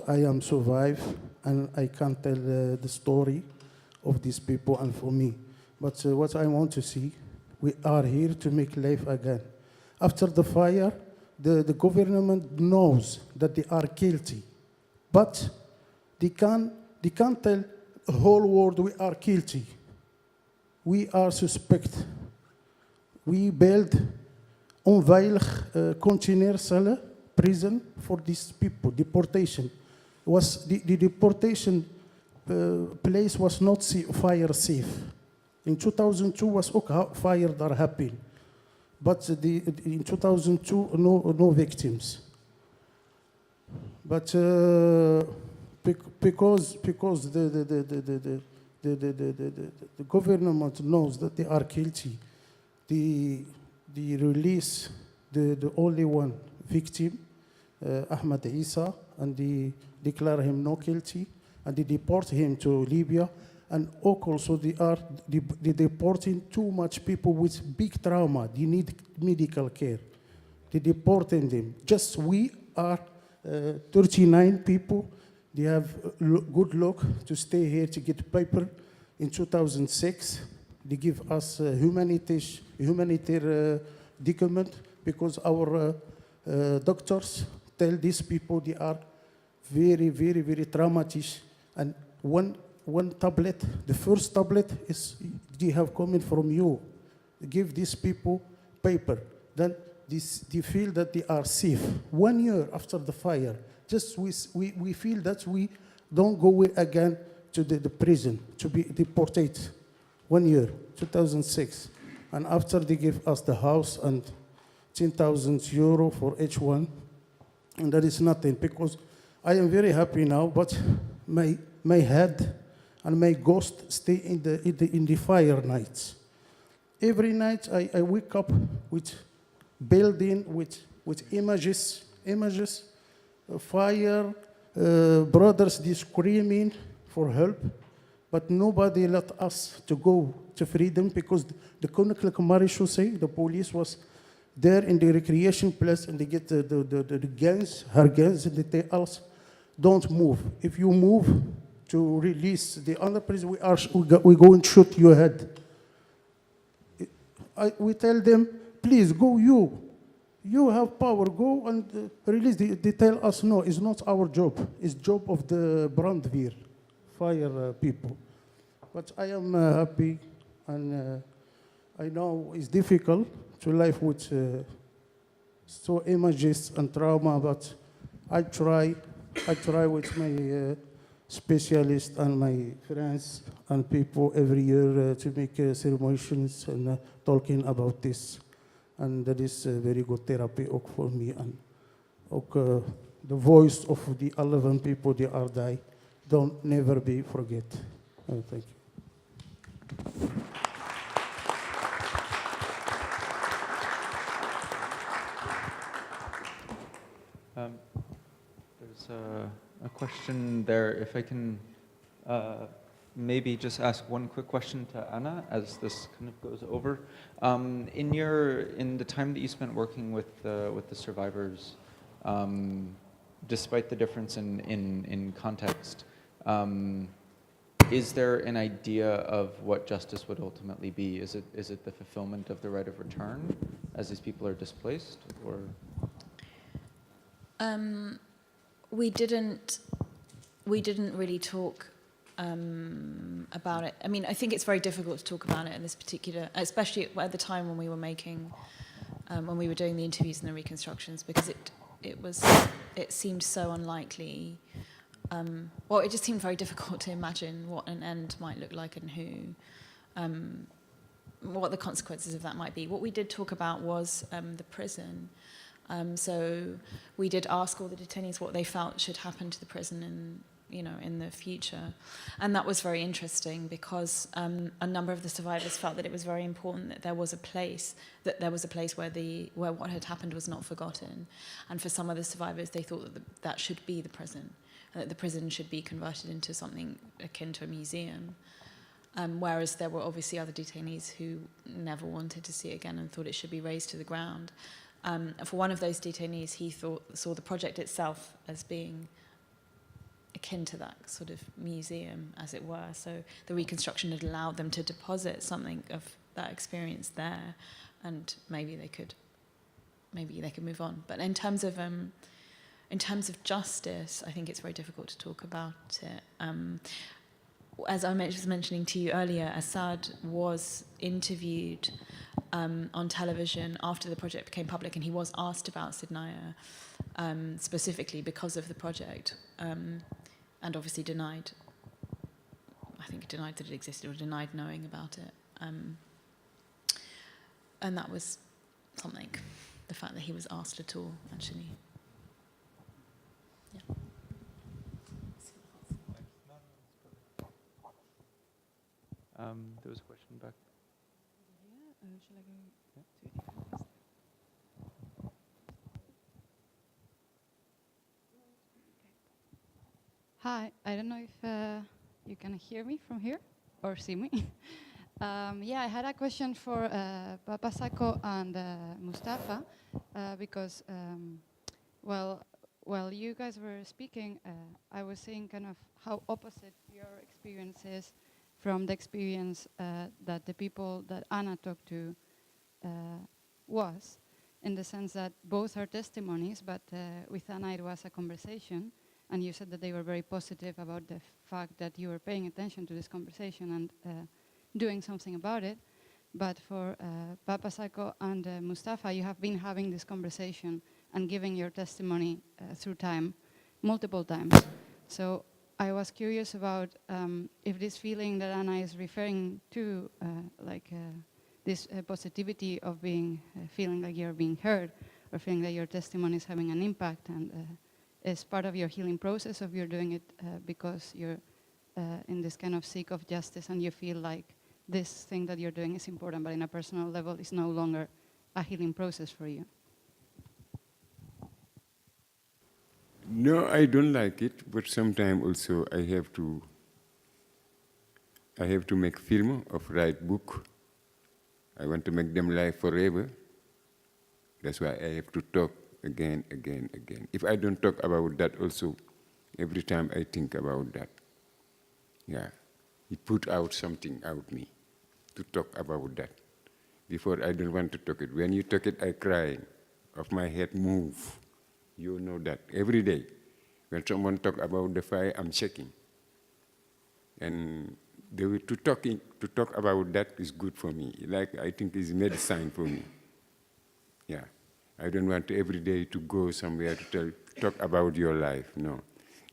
I am survived, and I can tell the story of these people and for me. But what I want to see, we are here to make life again. After the fire, the government knows that they are guilty, but they can't tell the whole world we are guilty. We are suspect. We build onveilig containercellen, prison for these people, deportation. The deportation place was not fire safe. In 2002 was ook fire that happened. But in 2002, no victims. But because the government knows that they are guilty, they release the only one victim, Ahmed Isa, and they declare him not guilty, and they deport him to Libya. And also they deporting too much people with big trauma. They need medical care. They deporting them. Just we are 39 people. They have good luck to stay here to get paper. In 2006, they give us a humanitarian document because our doctors tell these people they are very, very, very traumatized. And one tablet, the first tablet is they have coming from you. Give these people paper. Then they feel that they are safe. 1 year after the fire, just we feel that we don't go again to the prison to be deported. 1 year, 2006. And after they give us the house and 10,000 euro for each one, and that is nothing because I am very happy now, but my head and my ghost stay in the fire nights. Every night I wake up with building, with images, fire, brothers they screaming for help, but nobody let us to go to freedom because the Koninklijke Marechaussee, the police was there in the recreation place and they get the guns, her guns, and they tell us, don't move. If you move, to release the other prison, we go and shoot your head. We tell them, please go you. You have power, go and release. They tell us, no, it's not our job. It's job of the brandweer, fire people. But I am happy, and I know it's difficult to live with so images and trauma, but I try with my specialists and my friends and people every year to make ceremonies and talking about this. And that is very good therapy for me. And the voice of the 11 people they are die don't never be forget. Thank you. There's a question there. If I can maybe just ask one quick question to Anna as this kind of goes over. In the time that you spent working with the survivors, despite the difference in context, is there an idea of what justice would ultimately be? Is it the fulfillment of the right of return as these people are displaced, or? We didn't really talk about it. I mean, I think it's very difficult to talk about it in this particular, especially at the time when we were making, when we were doing the interviews and the reconstructions, because it seemed so unlikely. Well, it just seemed very difficult to imagine what an end might look like and what the consequences of that might be. What we did talk about was the prison. So we did ask all the detainees what they felt should happen to the prison in the future, and that was very interesting because a number of the survivors felt that it was very important that there was a place where what had happened was not forgotten, and for some of the survivors they thought that should be the prison, and that the prison should be converted into something akin to a museum. Whereas there were obviously other detainees who never wanted to see it again and thought it should be razed to the ground. For one of those detainees, he saw the project itself as being akin to that sort of museum, as it were. So the reconstruction had allowed them to deposit something of that experience there, and maybe they could move on. But in terms of justice, I think it's very difficult to talk about it. As I was mentioning to you earlier, Assad was interviewed on television after the project became public, and he was asked about Sidnaya specifically because of the project, and obviously denied that it existed, or denied knowing about it. And that was something, the fact that he was asked at all, actually. Yeah. There was a question back. Shall I go? Yeah. Hi, I don't know if you can hear me from here or see me. Yeah, I had a question for Papa Sako and Mustafa because, while you guys were speaking, I was seeing kind of how opposite your experience is from the experience that the people that Anna talked to was, in the sense that both are testimonies, but with Anna it was a conversation, and you said that they were very positive about the fact that you were paying attention to this conversation and doing something about it. But for Papa Sako and Mustafa, you have been having this conversation and giving your testimony through time, multiple times. So I was curious about if this feeling that Anna is referring to, this positivity of being, feeling like you're being heard, or feeling that your testimony is having an impact, and is part of your healing process, or you're doing it because you're in this kind of seek of justice, and you feel like this thing that you're doing is important, but in a personal level is no longer a healing process for you. No, I don't like it, but sometimes also I have to make film or write book. I want to make them live forever. That's why I have to talk again. If I don't talk about that also, every time I think about that, yeah, it put out something out me to talk about that. Before I don't want to talk it. When you talk it, I cry, of my head move. You know that every day. When someone talk about the fire, I'm checking. And to talk about that is good for me. Like, I think it's medicine for me. Yeah. I don't want every day to go somewhere to talk about your life. No.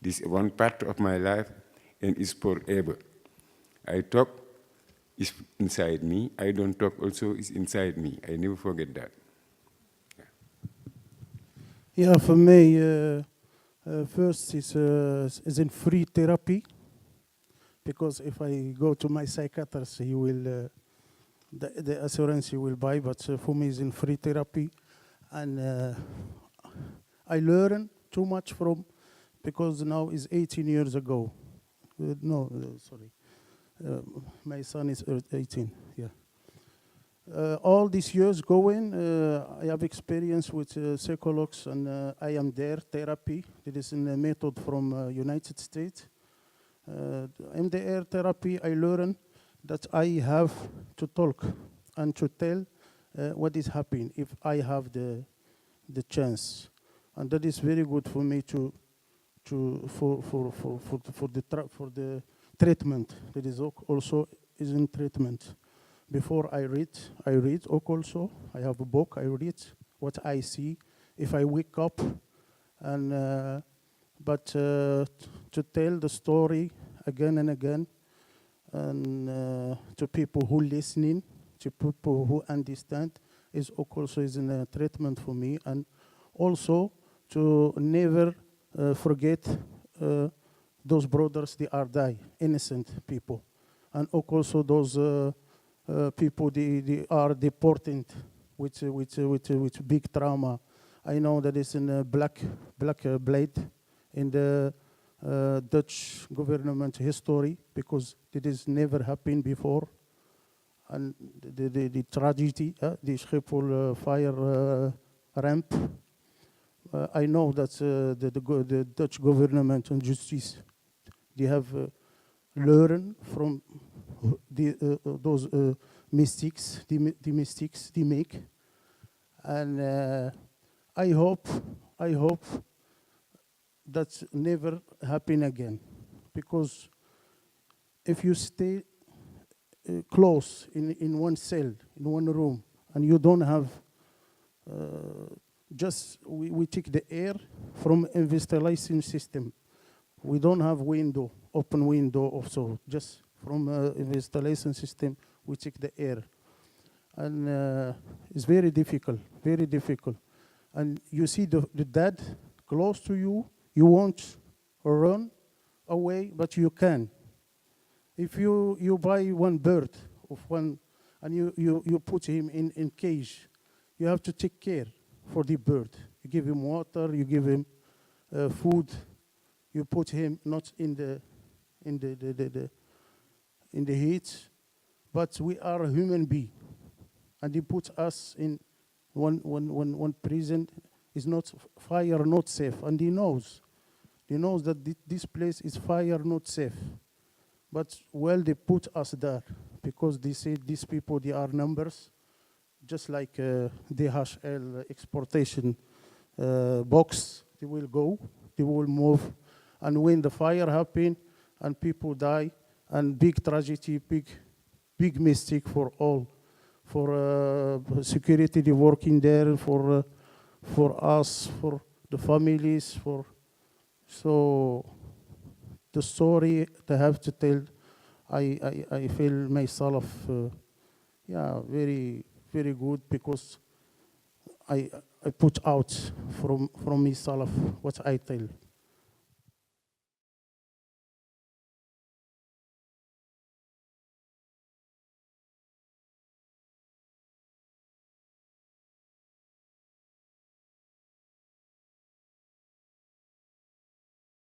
This is one part of my life, and it's forever. I talk, it's inside me. I don't talk also, it's inside me. I never forget that. Yeah, for me, first is in free therapy, because if I go to my psychiatrist, he will, the assurance he will buy, but for me it's in free therapy. And I learn too much from, because now is 18 years ago. My son is 18, yeah. All these years going, I have experience with psychologists, and I am there, therapy. It is in a method from United States. MDR therapy, I learned that I have to talk and to tell what is happening if I have the chance. And that is very good for me to for the treatment. That is also is in treatment. Before I read also. I have a book. I read what I see. If I wake up, and but to tell the story again and again, and to people who listening, to people who understand, is also is in a treatment for me, and also to never forget those brothers, they are die, innocent people, and also those people they are deported with big trauma. I know that it's in a black blade in the Dutch government history, because it has never happened before. And the tragedy, the Schiphol fire ramp, I know that the Dutch government and justice, they have learned from those mistakes, the mistakes they make. And I hope that's never happen again, because if you stay close in one cell, in one room, and you don't have we take the air from ventilation system. We don't have open window also, just from ventilation system we take the air. And it's very difficult. And you see the dad close to you, you won't run away, but you can. If you buy one bird of one, and you put him in cage, you have to take care for the bird. You give him water, you give him food, you put him not in the heat, but we are a human being, and they put us in one prison. Is not fire, not safe, and he knows that this place is fire, not safe. But they put us there because they say these people, they are numbers, just like DHL exportation box. They will go, they will move, and when the fire happen and people die, and big tragedy, big mistake for all, for security, they working there, for us, for the families, so the story I have to tell, I feel myself, very, very good, because I put out from myself what I tell.